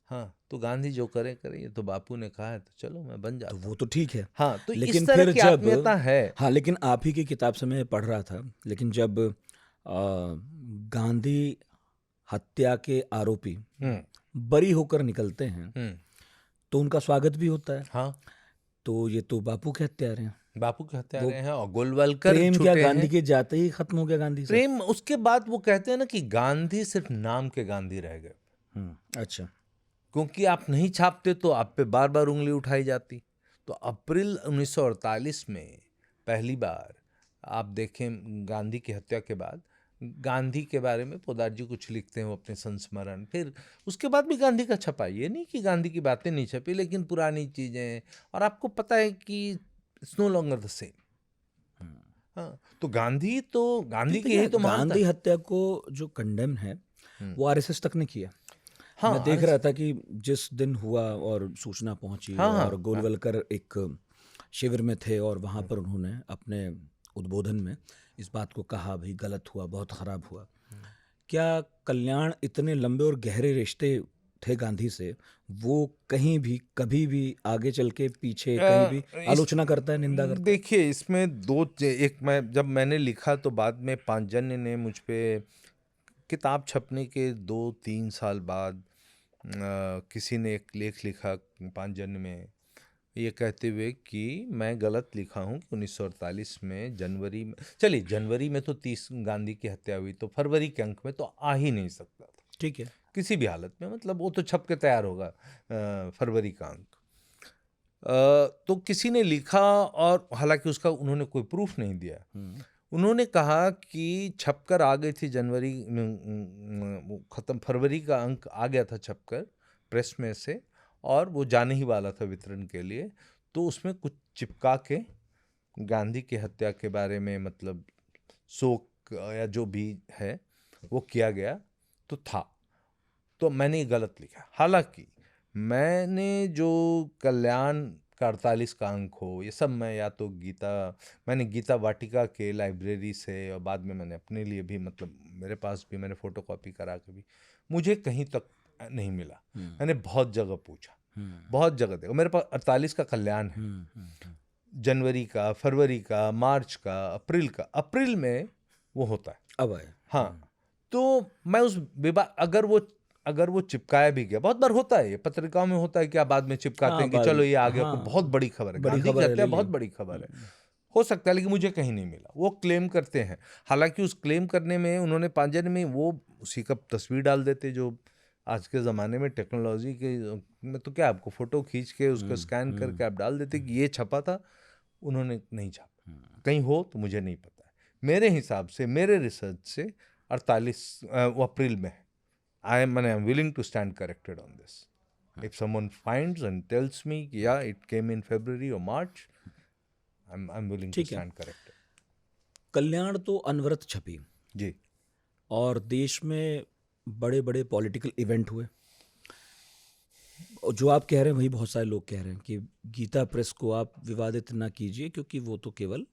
हाँ, तो गांधी जो करे ये तो बापू ने कहा है, तो चलो मैं बन जाता हूँ। तो वो तो ठीक है। हाँ, तो लेकिन इस तरह फिर की जब आत्मीयता है। हाँ, लेकिन आप ही की किताब से मैं पढ़ रहा था, लेकिन जब गांधी हत्या के आरोपी बरी होकर निकलते हैं तो उनका स्वागत भी होता है। हाँ, तो ये तो बापू के हत्यारे हैं। बापू के हत्यारे वो हैं और गोलवलकर प्रेम क्या छूटे गांधी हैं। के जाते ही खत्म हो गया गांधी से? प्रेम उसके बाद वो कहते हैं ना कि गांधी सिर्फ नाम के गांधी रह गए, अच्छा। क्योंकि आप नहीं छापते तो आप पे बार बार उंगली उठाई जाती। तो अप्रैल 1948 में पहली बार आप देखें गांधी की हत्या के बाद गांधी के बारे में पोदार जी कुछ लिखते हैं वो अपने संस्मरण। फिर उसके बाद भी गांधी का छपा, ये नहीं कि गांधी की बातें नहीं छपी, लेकिन पुरानी चीज़ें। और आपको पता है कि it's no longer the same. हाँ, तो गांधी ठीक है की ही ना, तो महानता गांधी है। हत्या को जो कंडेम है वो आरएसएस तक ने किया। हाँ, मैं देख रहा था कि जिस दिन हुआ और सूचना पहुंची हाँ, हाँ, और गोलवलकर एक शिविर में थे और वहां पर उन्होंने अपने उद्बोधन में इस बात को कहा, भाई गलत हुआ, बहुत खराब हुआ। क्या कल्याण इतने लंबे और गहरे रिश्ते थे गांधी से, वो कहीं भी कभी भी आगे चल के पीछे कहीं भी आलोचना करता है, निंदा करता है? देखिए इसमें एक जब मैंने लिखा तो बाद में पांचजन्य ने मुझ पे किताब छपने के 2-3 साल बाद किसी ने एक लेख लिखा पांचजन्य में, ये कहते हुए कि मैं गलत लिखा हूँ कि 1948 में जनवरी में, चलिए जनवरी में तो 30 गांधी की हत्या हुई, तो फरवरी के अंक में तो आ ही नहीं सकता था ठीक है। किसी भी हालत में, मतलब वो तो छप के तैयार होगा फरवरी का अंक। तो किसी ने लिखा और हालांकि उसका उन्होंने कोई प्रूफ नहीं दिया। उन्होंने कहा कि छपकर आ गई थी जनवरी खत्म, फरवरी का अंक आ गया था छपकर प्रेस में से, और वो जाने ही वाला था वितरण के लिए। तो उसमें कुछ चिपका के गांधी की हत्या के बारे में, मतलब शोक या जो भी है वो किया गया तो था। तो मैंने ये गलत लिखा। हालांकि मैंने जो कल्याण का 48 का अंक हो, ये सब मैं या तो मैंने गीता वाटिका के लाइब्रेरी से, और बाद में मैंने अपने लिए भी, मतलब मेरे पास भी मैंने फोटो कॉपी करा के भी, मुझे कहीं तक नहीं मिला। मैंने बहुत जगह पूछा, बहुत जगह देखा। मेरे पास 48 का कल्याण है, जनवरी का, फरवरी का, मार्च का, अप्रैल का। अप्रैल में वो होता है। अब आए। हाँ, तो मैं उस विवाद, अगर वो चिपकाया भी गया, बहुत बार होता है, ये पत्रिकाओं में होता है कि आप बाद में चिपकाते हैं कि चलो ये आ गया, कोई बहुत बड़ी खबर है, बड़ी गांधी की खबर है, हत्या ले बहुत लिया। बड़ी खबर है, हो सकता है, लेकिन मुझे कहीं नहीं मिला। वो क्लेम करते हैं, हालांकि उस क्लेम करने में उन्होंने पांचजन्य में वो उसी का तस्वीर डाल देते, जो आज के ज़माने में टेक्नोलॉजी के में तो क्या, आपको फोटो खींच के उसको स्कैन करके आप डाल देते कि ये छपा था। उन्होंने नहीं छापा, कहीं हो तो मुझे नहीं पता है। मेरे हिसाब से, मेरे रिसर्च से 48 वो अप्रैल में है। I am willing to stand corrected on this. If someone finds and tells me, yeah, it came in February or March, I'm willing to ठीक है। stand corrected. कल्याण तो अनवरत छपी जी, और देश में बड़े बड़े पॉलिटिकल इवेंट हुए। और जो आप कह रहे हैं वही बहुत सारे लोग कह रहे हैं कि गीता प्रेस को आप विवादित ना कीजिए क्योंकि वो तो केवल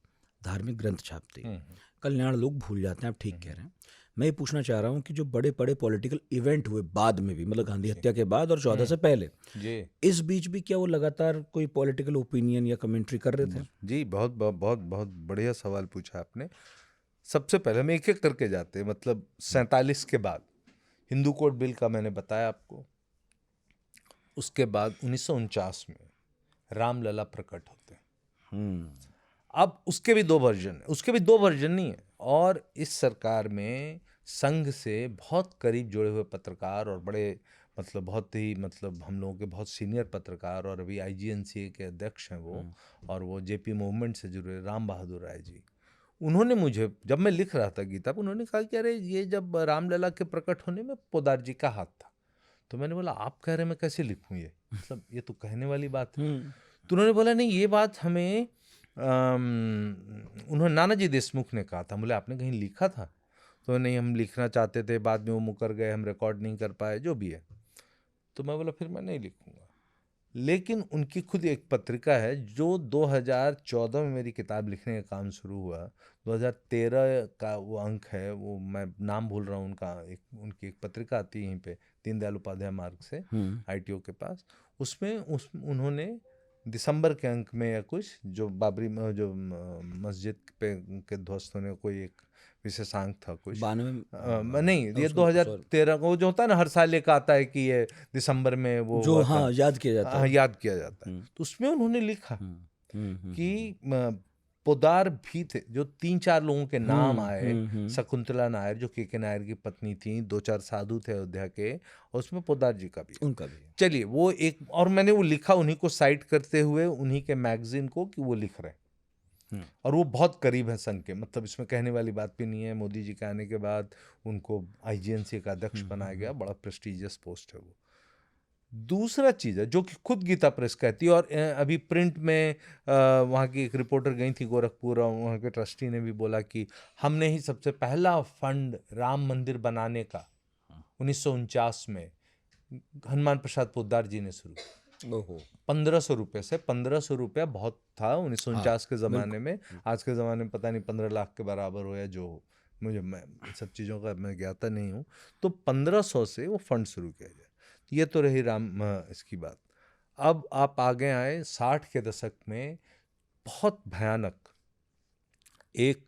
धार्मिक ग्रंथ छापते हैं, कल्याण लोग भूल जाते हैं। आप ठीक कह रहे हैं। मैं ये पूछना चाह रहा हूँ कि जो बड़े बड़े पॉलिटिकल इवेंट हुए बाद में भी, मतलब गांधी हत्या के बाद और 14 से पहले, जी, इस बीच भी क्या वो लगातार कोई पॉलिटिकल ओपिनियन या कमेंट्री कर रहे थे? जी, बहुत बहुत बहुत बहुत बढ़िया सवाल पूछा आपने। सबसे पहले हम एक एक करके जाते हैं, मतलब 47 के बाद हिंदू कोड बिल का मैंने बताया आपको। उसके बाद 1949 में रामलला प्रकट होते हैं। अब उसके भी 2 वर्जन है, उसके भी 2 वर्जन नहीं है। और इस सरकार में संघ से बहुत करीब जुड़े हुए पत्रकार और बड़े, मतलब बहुत ही, मतलब हम लोगों के बहुत सीनियर पत्रकार, और अभी IGNCA के अध्यक्ष हैं वो, और वो JP मूवमेंट से जुड़े राम बहादुर राय जी, उन्होंने मुझे, जब मैं लिख रहा था गीता, उन्होंने कहा कि अरे ये जब रामलला के प्रकट होने में पोदार जी का हाथ था। तो मैंने बोला आप कह रहे हैं, मैं कैसे लिखूं ये, मतलब ये तो कहने वाली बात है। तो उन्होंने बोला नहीं, ये बात हमें उन्होंने नानाजी देशमुख ने कहा था। बोले आपने कहीं लिखा था? तो नहीं, हम लिखना चाहते थे, बाद में वो मुकर गए, हम रिकॉर्ड नहीं कर पाए, जो भी है। तो मैं बोला फिर मैं नहीं लिखूंगा। लेकिन उनकी खुद एक पत्रिका है, जो 2014 में मेरी किताब लिखने का काम शुरू हुआ, 2013 का वो अंक है, वो मैं नाम भूल रहा हूँ उनका, उनकी एक पत्रिका आती है यहीं पे दीनदयाल उपाध्याय मार्ग से ITO के पास। उसमें उन्होंने दिसंबर के अंक में या कुछ, जो बाबरी जो मस्जिद पे के ध्वस्त होने का कोई एक विशेषांक था कुछ। 92 नहीं, ये उसको- 2013 को जो होता है ना, हर साल एक आता है कि ये दिसंबर में वो जो हुआ हाँ था। याद किया जाता है। याद किया जाता है। तो उसमें उन्होंने लिखा कि पोदार भी थे, जो 3-4 लोगों के नाम आए। शकुंतला नायर जो के नायर की पत्नी थी, 2-4 साधु थे अयोध्या के, और उसमें पोदार जी का भी है। उनका भी है। चलिए, वो एक, और मैंने वो लिखा उन्हीं को साइट करते हुए, उन्हीं के मैगजीन को, कि वो लिख रहे हैं और वो बहुत करीब है संघ के। मतलब इसमें कहने वाली बात भी नहीं है। मोदी जी के आने के बाद उनको IGNC का अध्यक्ष बनाया गया, बड़ा प्रेस्टिजियस पोस्ट है वो। दूसरा चीज़ है जो कि खुद गीता प्रेस कहती है, और अभी प्रिंट में वहाँ की एक रिपोर्टर गई थी गोरखपुर, और वहाँ के ट्रस्टी ने भी बोला कि हमने ही सबसे पहला फंड राम मंदिर बनाने का 1949 में हनुमान प्रसाद पोद्दार जी ने शुरू किया। 1500 रुपये से, 1500 रुपया बहुत था 1949 के ज़माने में। आज के ज़माने में पता नहीं 15 लाख के बराबर हो या जो हो, मैं सब चीज़ों का मैं ज्ञाता नहीं हूँ। तो 1500 से वो फंड शुरू किया जाए। ये तो रही इसकी बात। अब आप आगे आए 60 के दशक में, बहुत भयानक एक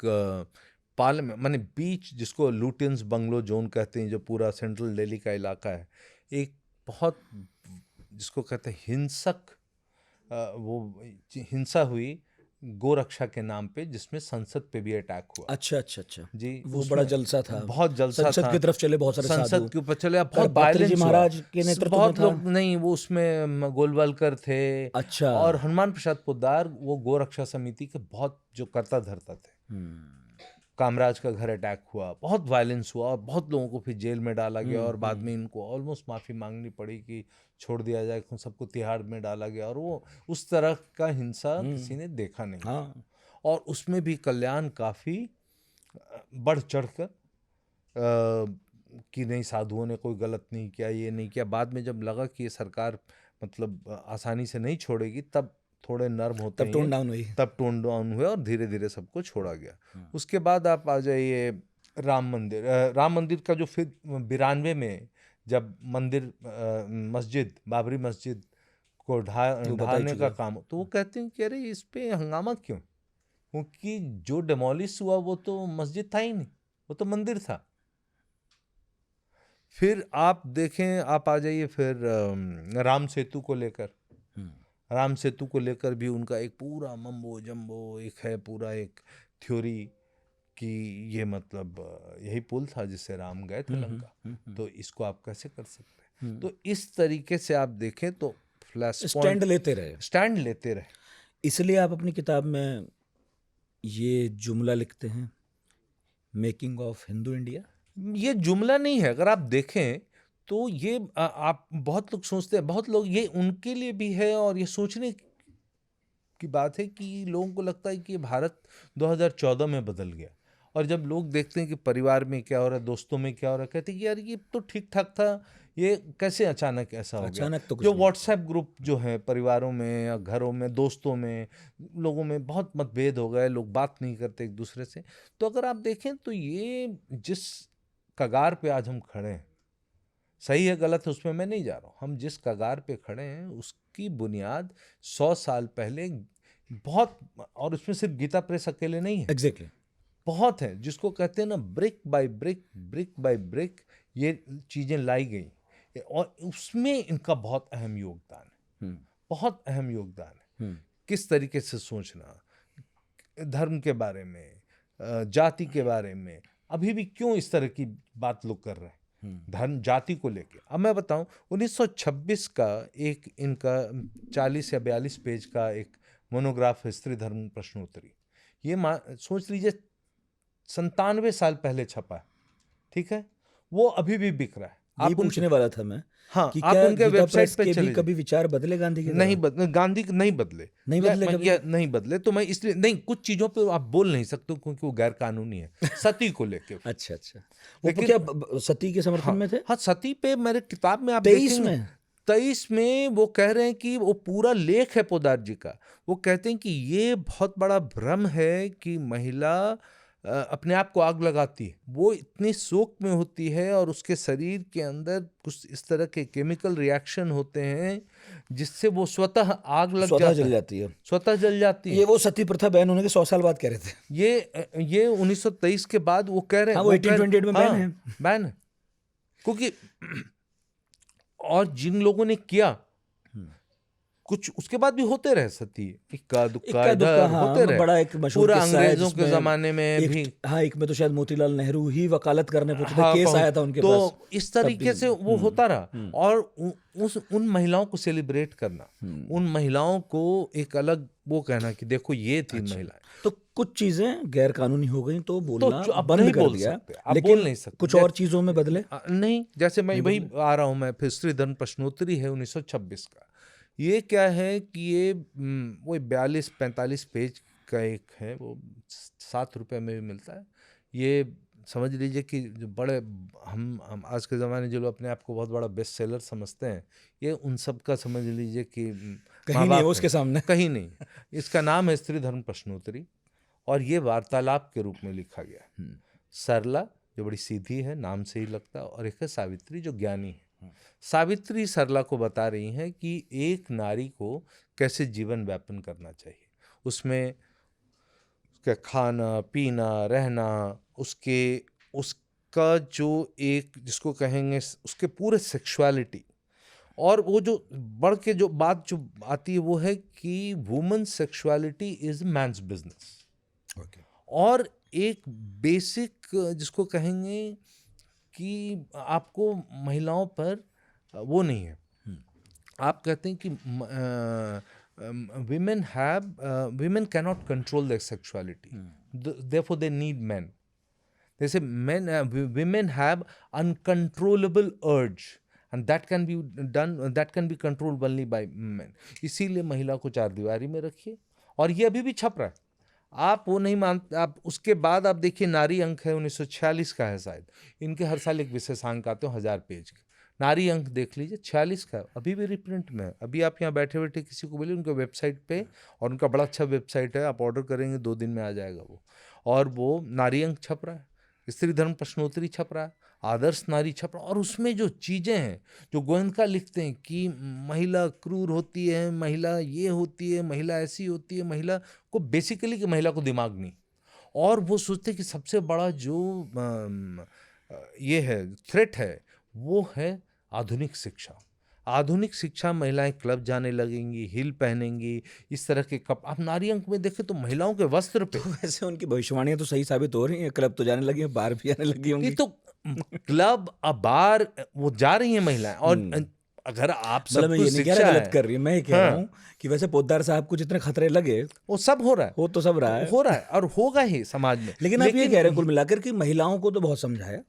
पार्लियामेंट, माने बीच, जिसको लुटियंस बंगलो जोन कहते हैं, जो पूरा सेंट्रल दिल्ली का इलाका है, एक बहुत, जिसको कहते हैं हिंसक, वो हिंसा हुई गोरक्षा के नाम पे, जिसमें संसद पे भी अटैक हुआ। अच्छा अच्छा अच्छा जी, वो बड़ा जलसा था, बहुत जलसा संसद था। की तरफ चले बहुत सारे साधु, संसद के ऊपर चले, बहुत गणपति जी वायलेंस महाराज हुआ। के नेतृत्व में बहुत था। लोग नहीं, वो उसमें गोलवलकर थे। अच्छा। और हनुमान प्रसाद पोद्दार वो गोरक्षा समिति के बहुत जो करता धरता थे। कामराज का घर अटैक हुआ, बहुत वायलेंस हुआ, और बहुत लोगों को फिर जेल में डाला गया, और बाद में इनको ऑलमोस्ट माफ़ी मांगनी पड़ी कि छोड़ दिया जाए, सबको तिहाड़ में डाला गया। और वो उस तरह का हिंसा किसी ने देखा नहीं। हाँ। और उसमें भी कल्याण काफ़ी बढ़ चढ़ कर कि नहीं, साधुओं ने कोई गलत नहीं किया, ये नहीं किया। बाद में जब लगा कि ये सरकार मतलब आसानी से नहीं छोड़ेगी, तब थोड़े नर्म होते तब टोन डाउन हुई। तब टोन डाउन हुए, और धीरे धीरे सबको छोड़ा गया। उसके बाद आप आ जाइए राम मंदिर। राम मंदिर का जो फिर 92 में जब मंदिर मस्जिद, बाबरी मस्जिद को ढाने का काम, तो वो कहते हैं कि अरे इस पे हंगामा क्यों, क्योंकि जो डिमोलिश हुआ वो तो मस्जिद था ही नहीं, वो तो मंदिर था। फिर आप देखें, आप आ जाइए फिर राम सेतु को लेकर। राम सेतु को लेकर भी उनका एक पूरा मम्बो जम्बो एक है, पूरा एक थ्योरी कि ये मतलब यही पुल था जिससे राम गए थे लंका, तो इसको आप कैसे कर सकते हैं। तो इस तरीके से आप देखें तो फ्लैश स्टैंड लेते रहे। इसलिए आप अपनी किताब में ये जुमला लिखते हैं, मेकिंग ऑफ हिंदू इंडिया। ये जुमला नहीं है, अगर आप देखें तो ये आप, बहुत लोग सोचते हैं, बहुत लोग, ये उनके लिए भी है, और ये सोचने की बात है कि लोगों को लगता है कि भारत 2014 में बदल गया। और जब लोग देखते हैं कि परिवार में क्या हो रहा है, दोस्तों में क्या हो रहा है, कहते हैं कि यार ये तो ठीक ठाक था, ये कैसे अचानक ऐसा हो गया। तो जो व्हाट्सएप ग्रुप जो है परिवारों में या घरों में, दोस्तों में, लोगों में बहुत मतभेद हो गए, लोग बात नहीं करते एक दूसरे से। तो अगर आप देखें तो ये जिस कगार पे आज हम खड़े हैं, सही है गलत है उसमें मैं नहीं जा रहा हूँ, हम जिस कगार पे खड़े हैं उसकी बुनियाद 100 साल पहले बहुत, और उसमें सिर्फ गीता प्रेस अकेले नहीं है, एग्जैक्टली बहुत है, जिसको कहते हैं ना brick by brick, brick by brick ये चीज़ें लाई गई, और उसमें इनका बहुत अहम योगदान है। बहुत अहम योगदान है। किस तरीके से सोचना, धर्म के बारे में, जाति के बारे में, अभी भी क्यों इस तरह की बात लोग कर रहे हैं धर्म जाति को लेके। अब मैं बताऊं, 1926 का एक इनका 40 या 42 पेज का एक मोनोग्राफ है, स्त्री धर्म प्रश्नोत्तरी। ये सोच लीजिए 97 साल पहले छपा है, ठीक है, वो अभी भी बिक रहा है। आप पूछने वाला था मैं, हाँ, कि आप उनके वेबसाइट पे चले, कभी विचार बदले गांधी के? नहीं बदले, गांधी नहीं बदले, नहीं बदले। तो मैं इसलिए नहीं, कुछ चीजों पे आप बोल नहीं सकते क्योंकि वो गैर कानूनी है, सती को लेके। अच्छा, लेकिन क्या सती के समर्थन में थे? हाँ, सती पे मेरे किताब में आप 23 में वो कह रहे हैं कि वो पूरा लेख है पोद्दार जी का, वो कहते हैं कि ये बहुत बड़ा भ्रम है कि महिला अपने आप को आग लगाती है, वो इतनी शोक में होती है और उसके शरीर के अंदर कुछ इस तरह के केमिकल रिएक्शन होते हैं जिससे वो स्वतः आग लग स्वतः जाता जल है, जाती है। स्वतः जल जाती है। ये वो सती प्रथा बैन होने के 100 साल बाद कह रहे थे। ये 1923 के बाद वो कह रहे हैं, हाँ, वो 1828 में बैन है। बैन है, क्योंकि और जिन लोगों ने किया कुछ उसके बाद भी होते रहे सती, इक्का दुक्का इधर हाँ, होते रहे। बड़ा एक मशहूर पूरा किस्सा है अंग्रेजों के जिसमें जमाने में एक, भी, हाँ, एक में तो शायद मोतीलाल नेहरू ही वकालत करने पहुंचे थे, हाँ, केस आया था उनके तो पास। इस तरीके से वो होता रहा। और उन महिलाओं को सेलिब्रेट करना, उन महिलाओं को एक अलग वो कहना कि देखो ये थी महिलाएं। तो कुछ चीजें गैर कानूनी हो गई तो बोलना अब बंद नहीं कर बोल दिया, सकते, अब लेकिन बोल नहीं सकते। कुछ और चीजों में बदले नहीं, जैसे मैं वही आ रहा हूं, मैं फिर स्त्री धर्म प्रश्नोत्तरी है 1926 का। ये क्या है कि ये वो 42-45 पेज का एक है, वो 7 रुपए में भी मिलता है। ये समझ लीजिए कि जो बड़े हम आज के ज़माने जो लोग अपने आप को बहुत बड़ा बेस्ट सेलर समझते हैं, ये उन सब का समझ लीजिए कि कहीं नहीं है उसके सामने, कहीं नहीं। इसका नाम है स्त्री धर्म प्रश्नोत्तरी और ये वार्तालाप के रूप में लिखा गया। सरला जो बड़ी सीधी है, नाम से ही लगता है, और एक है सावित्री जो ज्ञानी है। सावित्री सरला को बता रही हैं कि एक नारी को कैसे जीवन व्यापन करना चाहिए, उसमें उसका खाना पीना रहना, उसका जो एक जिसको कहेंगे उसके पूरे सेक्सुअलिटी, और वो जो बढ़ के जो बात जो आती है वो है कि women sexuality is man's business. और एक बेसिक जिसको कहेंगे कि आपको महिलाओं पर वो नहीं है। आप कहते हैं कि women cannot control their sexuality, therefore they need men. जैसे women have uncontrollable urge and that can be controlled only by men. इसीलिए महिला को चार दीवारी में रखिए, और ये अभी भी छप रहा है। आप वो नहीं मानते, आप उसके बाद आप देखिए नारी अंक है 1946 का है शायद, इनके हर साल एक विशेषांक आते हैं 1000 पेज के। नारी अंक देख लीजिए 46 का, अभी भी रिप्रिंट में है। अभी आप यहाँ बैठे बैठे किसी को बोलिए उनके वेबसाइट पे, और उनका बड़ा अच्छा वेबसाइट है, आप ऑर्डर करेंगे 2 दिन में आ जाएगा वो, और वो नारी अंक छप रहा है, स्त्री धर्म प्रश्नोत्तरी छप रहा है, आदर्श नारी छप रहा है। और उसमें जो चीज़ें हैं जो गोयनका लिखते हैं कि महिला क्रूर होती है, महिला ये होती है, महिला ऐसी होती है, महिला को बेसिकली कि महिला को दिमाग नहीं, और वो सोचते हैं कि सबसे बड़ा जो ये है थ्रेट है वो है आधुनिक शिक्षा। आधुनिक शिक्षा, महिलाएं क्लब जाने लगेंगी, हिल पहनेंगी, इस तरह के कप। आप नारी अंक में देखें तो महिलाओं के वस्त्र पे, तो वैसे उनकी भविष्यवाणियां तो सही साबित हो रही हैं, क्लब तो जाने लगी हैं, बाहर भी आने लगी होंगी। ये तो क्लब अब बार वो जा रही हैं महिलाएं। और अगर आप सब मैं ये कुछ नहीं कह शिक्षा रहा है, गलत कर रही है, मैं ये कह रहा हूँ कि वैसे पोद्दार साहब को जितने खतरे लगे वो सब हो रहा है, वो तो सब रहा है, हो रहा है और होगा ही समाज में। लेकिन आप ये कह रहे हैं कुल मिलाकर कि महिलाओं को तो बहुत समझाया,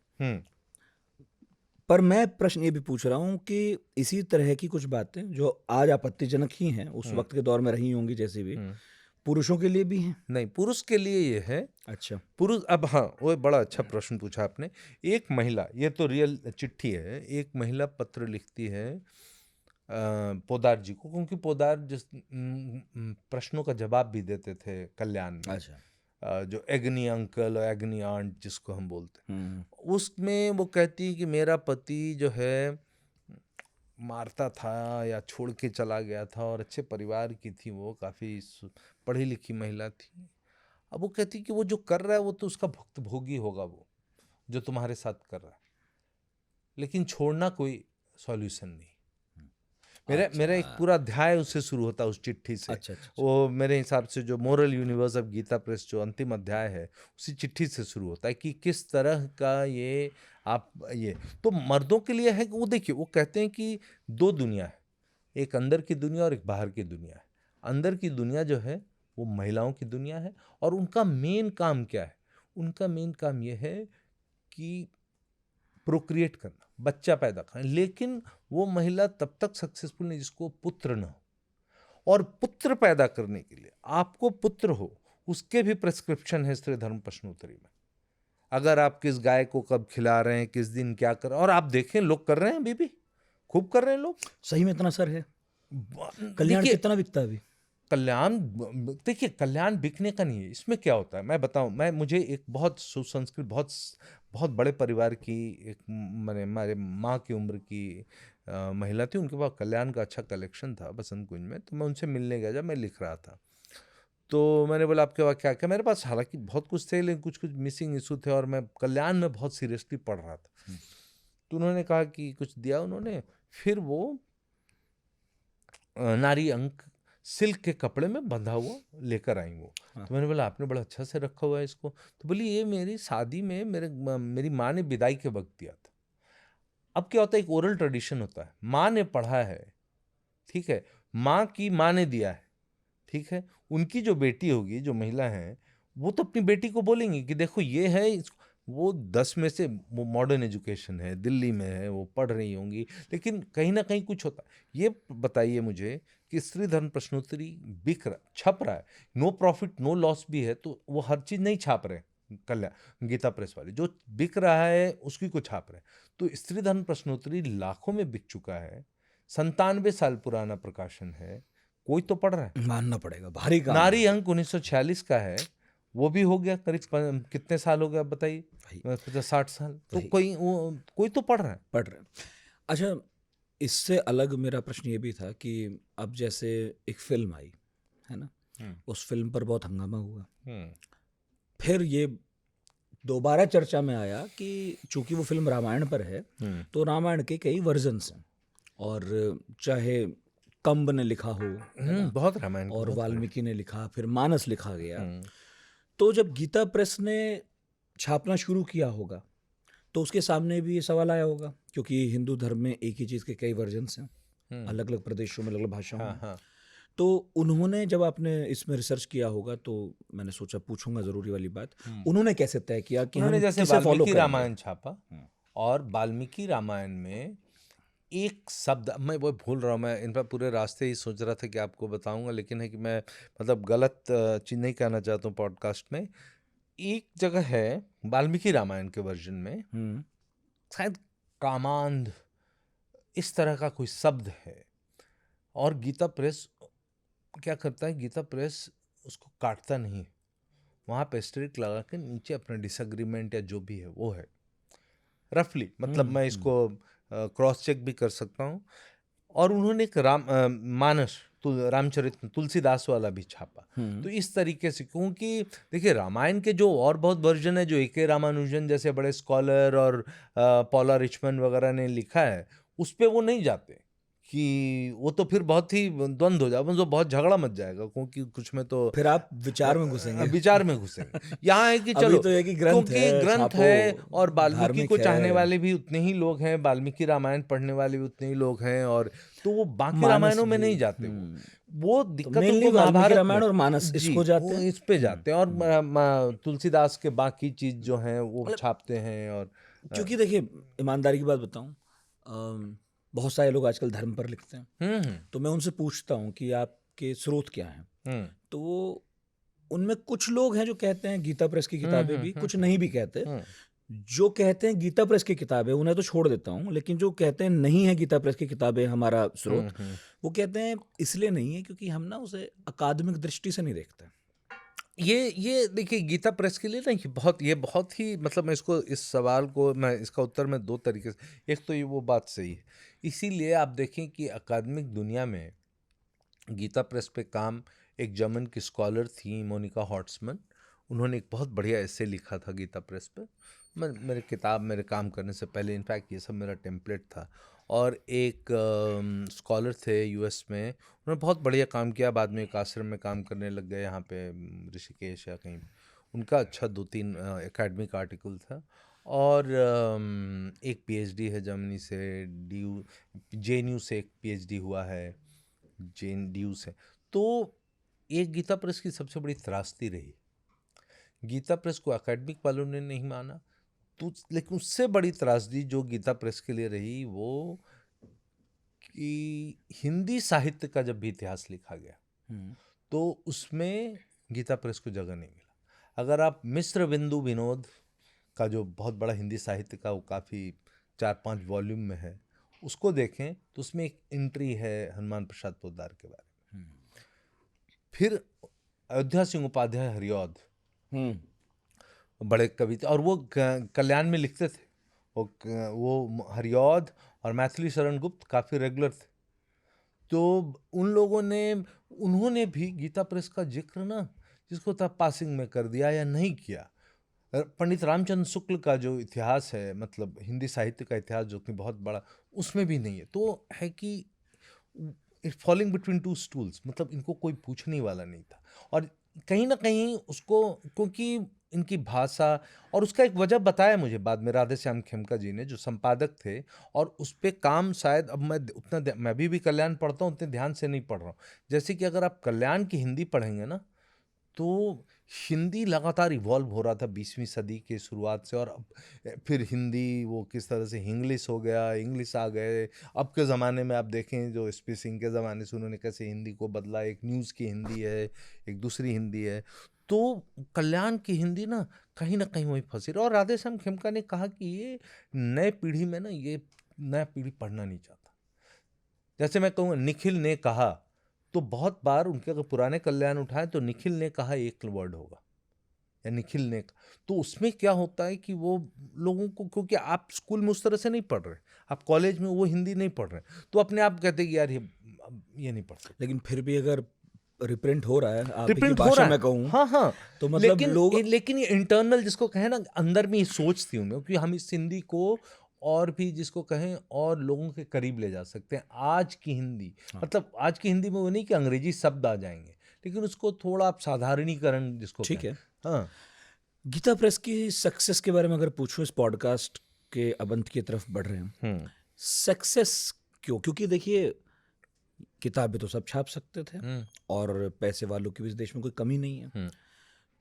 पर मैं प्रश्न ये भी पूछ रहा हूँ कि इसी तरह की कुछ बातें जो आज आपत्तिजनक ही हैं उस वक्त के दौर में रही होंगी जैसे भी, पुरुषों के लिए भी हैं? नहीं, पुरुष के लिए ये है। अच्छा, पुरुष, अब हाँ, वो बड़ा अच्छा प्रश्न पूछा आपने। एक महिला, ये तो रियल चिट्ठी है, एक महिला पत्र लिखती है पोदार जी को, क्योंकि पोदार जिस प्रश्नों का जवाब भी देते थे कल्याण में। अच्छा, जो एग्नी अंकल और एग्नी आंट जिसको हम बोलते हैं, उसमें वो कहती है कि मेरा पति जो है मारता था या छोड़ के चला गया था, और अच्छे परिवार की थी, वो काफ़ी पढ़ी लिखी महिला थी। अब वो कहती कि वो जो कर रहा है वो तो उसका भुक्तभोगी होगा, वो जो तुम्हारे साथ कर रहा है, लेकिन छोड़ना कोई सॉल्यूशन नहीं। मेरा एक पूरा अध्याय उससे शुरू होता है, उस चिट्ठी से। अच्छा। वो मेरे हिसाब से जो moral universe of Gita press जो अंतिम अध्याय है, उसी चिट्ठी से शुरू होता है कि किस तरह का ये आप ये तो मर्दों के लिए है कि वो देखिए, वो कहते हैं कि 2 दुनिया है, एक अंदर की दुनिया और एक बाहर की दुनिया है। अंदर की दुनिया जो है वो महिलाओं की दुनिया है, और उनका मेन काम क्या है? उनका मेन काम ये है कि प्रोक्रिएट करना, बच्चा पैदा करना। लेकिन वो महिला तब तक सक्सेसफुल नहीं जिसको पुत्र न हो, और पुत्र पैदा करने के लिए आपको पुत्र हो, उसके भी प्रेस्क्रिप्शन है स्त्री धर्म प्रश्नोत्तरी में। अगर आप किस गाय को कब खिला रहे हैं, किस दिन क्या कर रहे हैं, और आप देखें लोग कर रहे हैं, बीबी खूब कर रहे हैं लोग। सही में इतना असर है? कल्याण कितना बिकता है अभी? कल्याण, देखिए कल्याण बिकने का नहीं है। इसमें क्या होता है मैं बताऊं, मुझे एक बहुत सुसंस्कृत बहुत बड़े परिवार की एक मैंने हमारे माँ की उम्र की महिला थी, उनके पास कल्याण का अच्छा कलेक्शन था बसंत कुंज में। तो मैं उनसे मिलने गया जब मैं लिख रहा था, तो मैंने बोला आपके पास क्या क्या। मेरे पास हालांकि बहुत कुछ थे लेकिन कुछ कुछ मिसिंग इशू थे और मैं कल्याण में बहुत सीरियसली पढ़ रहा था। तो उन्होंने कहा कि कुछ दिया उन्होंने, फिर वो नारी अंक सिल्क के कपड़े में बंधा हुआ लेकर आई वो। तो मैंने बोला आपने बड़ा अच्छा से रखा हुआ है इसको। तो बोली ये मेरी शादी में मेरी माँ ने विदाई के वक्त दिया था। अब क्या होता है, एक ओरल ट्रेडिशन होता है, माँ ने पढ़ा है, ठीक है, माँ की माँ ने दिया है, ठीक है, उनकी जो बेटी होगी, जो महिला है, वो तो अपनी बेटी को बोलेंगी कि देखो ये है वो 10 में से वो मॉडर्न एजुकेशन है, दिल्ली में है, वो पढ़ रही होंगी, लेकिन कहीं ना कहीं कुछ होता है। ये बताइए मुझे कि स्त्री धर्म प्रश्नोत्तरी बिक रहा, छप रहा है, नो प्रॉफिट नो लॉस भी है, तो वो हर चीज नहीं छाप रहे कल्याण गीता प्रेस वाले, जो बिक रहा है उसकी को छाप रहे हैं। तो स्त्री धर्म प्रश्नोत्तरी लाखों में बिक चुका है, 97 साल पुराना प्रकाशन है, कोई तो पढ़ रहा है। मानना पड़ेगा, भारी काम नारी है अंक 1946 का है, वो भी हो गया करीब कितने साल हो गया आप बताइए, भाई। 50-60 साल। तो वही कोई तो पढ़ रहा है। पढ़ रहे हैं। अच्छा, इससे अलग मेरा प्रश्न ये भी था कि अब जैसे एक फिल्म आई है ना, उस फिल्म पर बहुत हंगामा हुआ, फिर ये दोबारा चर्चा में आया कि चूंकि वो फिल्म रामायण पर है तो रामायण के कई वर्जन्स हैं, और चाहे कंब ने लिखा हो है ना, बहुत रामायण के और बहुत वाल्मीकि ने लिखा, फिर मानस लिखा गया, हम्म, तो जब गीता प्रेस ने छापना शुरू किया होगा तो उसके सामने भी ये सवाल आया होगा, क्योंकि हिंदू धर्म में एक ही चीज़ के कई वर्जन्स हैं, अलग अलग प्रदेशों में अलग अलग भाषाओं हाँ में। हाँ। तो उन्होंने जब आपने इसमें रिसर्च किया होगा तो मैंने सोचा पूछूंगा ज़रूरी वाली बात, उन्होंने कैसे तय किया कि उन्होंने हम जैसे किसे फॉलो वाल्मीकि करेंगे? रामायण छापा, और वाल्मीकि रामायण में एक शब्द मैं वो भूल रहा हूँ, मैं इन पर पूरे रास्ते ही सोच रहा था कि आपको बताऊंगा, लेकिन है कि मैं मतलब गलत चीज नहीं कहना चाहता हूँ पॉडकास्ट में। एक जगह है वाल्मीकि रामायण के वर्जन में, शायद कामांध इस तरह का कोई शब्द है, और गीता प्रेस क्या करता है, गीता प्रेस उसको काटता नहीं है, वहाँ पे स्ट्रिक लगा के नीचे अपना डिसएग्रीमेंट या जो भी है वो है रफली, मतलब मैं इसको क्रॉस चेक भी कर सकता हूँ। और उन्होंने एक मानस रामचरित तुलसीदास वाला भी छापा। तो इस तरीके से, क्योंकि देखिए रामायण के जो और बहुत वर्जन है जो ए.के. रामानुजन जैसे बड़े स्कॉलर और पॉला रिचमन वगैरह ने लिखा है, उस पे वो नहीं जाते कि वो तो फिर बहुत ही द्वंद्व हो जाएगा, तो बहुत झगड़ा मच जाएगा, क्योंकि कुछ में तो फिर आप विचार में घुसेंगे। विचार में घुसेंगे। यहाँ है कि अभी चलो तो है कि ग्रंथ क्योंकि है, ग्रंथ छापो, है और वाल्मीकि धार्मिक को है, चाहने वाले भी उतने ही लोग हैं, वाल्मीकि रामायण पढ़ने वाले भी उतने ही लोग हैं, और तो वो बाकी मानस रामायणों में भी। नहीं जाते। वो तो दिक्कत मेनली उनको वाल्मीकि महाभारत में, रामायण और मानस जी इसको जाते वो हैं। इस पे जाते हैं, और तुलसीदास के बाकी चीज जो हैं वो मतलब छापते हैं। और क्योंकि देखिए, ईमानदारी की बात बताऊं, बहुत सारे लोग आजकल धर्म पर लिखते हैं, हम्म तो मैं उनसे पूछता हूं कि आपके स्रोत क्या हैं, हम्म तो वो उनमें कुछ लोग हैं जो कहते हैं गीता प्रेस की किताबें भी, कुछ नहीं भी कहते। हम्म जो कहते हैं गीता प्रेस की किताबें उन्हें तो छोड़ देता हूँ, लेकिन जो कहते हैं नहीं है गीता प्रेस की किताबें हमारा स्रोत, वो कहते हैं इसलिए नहीं है क्योंकि हम ना उसे अकादमिक दृष्टि से नहीं देखते। ये देखिए गीता प्रेस के लिए ना ये बहुत ही मतलब मैं इसको इस सवाल को मैं इसका उत्तर मैं दो तरीके से, एक तो ये वो बात सही है, इसीलिए आप देखें कि अकादमिक दुनिया में गीता प्रेस पे काम, एक जर्मन की स्कॉलर थी मोनिका हॉट्समन, उन्होंने एक बहुत बढ़िया एस्से लिखा था गीता प्रेस पे। मेरे काम करने से पहले इनफैक्ट ये सब मेरा टेम्पलेट था। और एक स्कॉलर थे यूएस में, उन्होंने बहुत बढ़िया काम किया, बाद में एक आश्रम में काम करने लग गए यहाँ पे ऋषिकेश या कहीं, उनका अच्छा 2-3 एकेडमिक आर्टिकल था। और एक पीएचडी है जर्मनी से, जेएनयू से एक पीएचडी हुआ है, जेएनयू से। तो एक गीता प्रेस की सबसे बड़ी त्रासदी रही, गीता प्रेस को एकेडमिक वालों ने नहीं माना, तो लेकिन उससे बड़ी त्रासदी जो गीता प्रेस के लिए रही वो कि हिंदी साहित्य का जब भी इतिहास लिखा गया तो उसमें गीता प्रेस को जगह नहीं मिला। अगर आप मिश्र बिंदु विनोद का जो बहुत बड़ा हिंदी साहित्य का, वो काफ़ी 4-5 वॉल्यूम में है, उसको देखें तो उसमें एक एंट्री है हनुमान प्रसाद पोद्दार के बारे में। फिर अयोध्या सिंह उपाध्याय हरिऔध बड़े कवि थे, और वो कल्याण में लिखते थे। वो हरिऔध और मैथिली शरण गुप्त काफ़ी रेगुलर थे। तो उन लोगों ने, उन्होंने भी गीता प्रेस का जिक्र ना, जिसको था पासिंग में कर दिया या नहीं किया। पंडित रामचंद्र शुक्ल का जो इतिहास है, मतलब हिंदी साहित्य का इतिहास जो कि बहुत बड़ा, उसमें भी नहीं है। तो है कि it falling between two stools, मतलब इनको कोई पूछने वाला नहीं था। और कहीं ना कहीं उसको, क्योंकि इनकी भाषा, और उसका एक वजह बताया मुझे बाद में राधे श्याम खेमका जी ने, जो संपादक थे, और उस पे काम शायद, अब मैं उतना मैं भी कल्याण पढ़ता हूँ, उतने ध्यान से नहीं पढ़ रहा हूँ। जैसे कि अगर आप कल्याण की हिंदी पढ़ेंगे ना, तो हिंदी लगातार इवॉल्व हो रहा था 20वीं सदी के शुरुआत से, और अब फिर हिंदी वो किस तरह से इंग्लिश हो गया, इंग्लिश आ गए। अब के ज़माने में आप देखें, जो एसपी सिंह के ज़माने से उन्होंने कैसे हिंदी को बदला, एक न्यूज़ की हिंदी है, एक दूसरी हिंदी है। तो कल्याण की हिंदी ना कहीं वही फंसी रही। और राधे श्याम खेमका ने कहा कि ये नए पीढ़ी में ना, ये नया पीढ़ी पढ़ना नहीं चाहता। जैसे मैं कहूँगा निखिल ने कहा, तो बहुत बार उनके अगर पुराने कल्याण उठाएं तो निखिल ने कहा एक वर्ड होगा, या निखिल ने कहा। तो उसमें क्या होता है कि वो लोगों को, क्योंकि आप स्कूल में उस तरह से नहीं पढ़ रहे, आप कॉलेज में वो हिंदी नहीं पढ़ रहे, तो अपने आप कहते हैं कि यार ये नहीं पढ़ सकते। लेकिन फिर भी अगर रिप्रिंट हो रहा है आप ही की रिप्रिंट हो भाषा रहा में है, कहूँ, हाँ हाँ। तो मतलब लेकिन लोग, लेकिन ये इंटरनल जिसको कहें ना, अंदर में ये सोच थी उनमें कि हम इस हिंदी को और भी जिसको कहें और लोगों के करीब ले जा सकते हैं। आज की हिंदी, मतलब आज की हिंदी में वो नहीं कि अंग्रेजी शब्द आ जाएंगे, लेकिन उसको थोड़ा आप साधारणीकरण जिसको ठीक कहें। है। हाँ। गीता प्रेस की सक्सेस के बारे में अगर पूछूं, इस पॉडकास्ट के अंत की तरफ बढ़ रहे हैं, सक्सेस क्यों? क्योंकि देखिए, किताबें तो सब छाप सकते थे, और पैसे वालों की भी इस देश में कोई कमी नहीं है।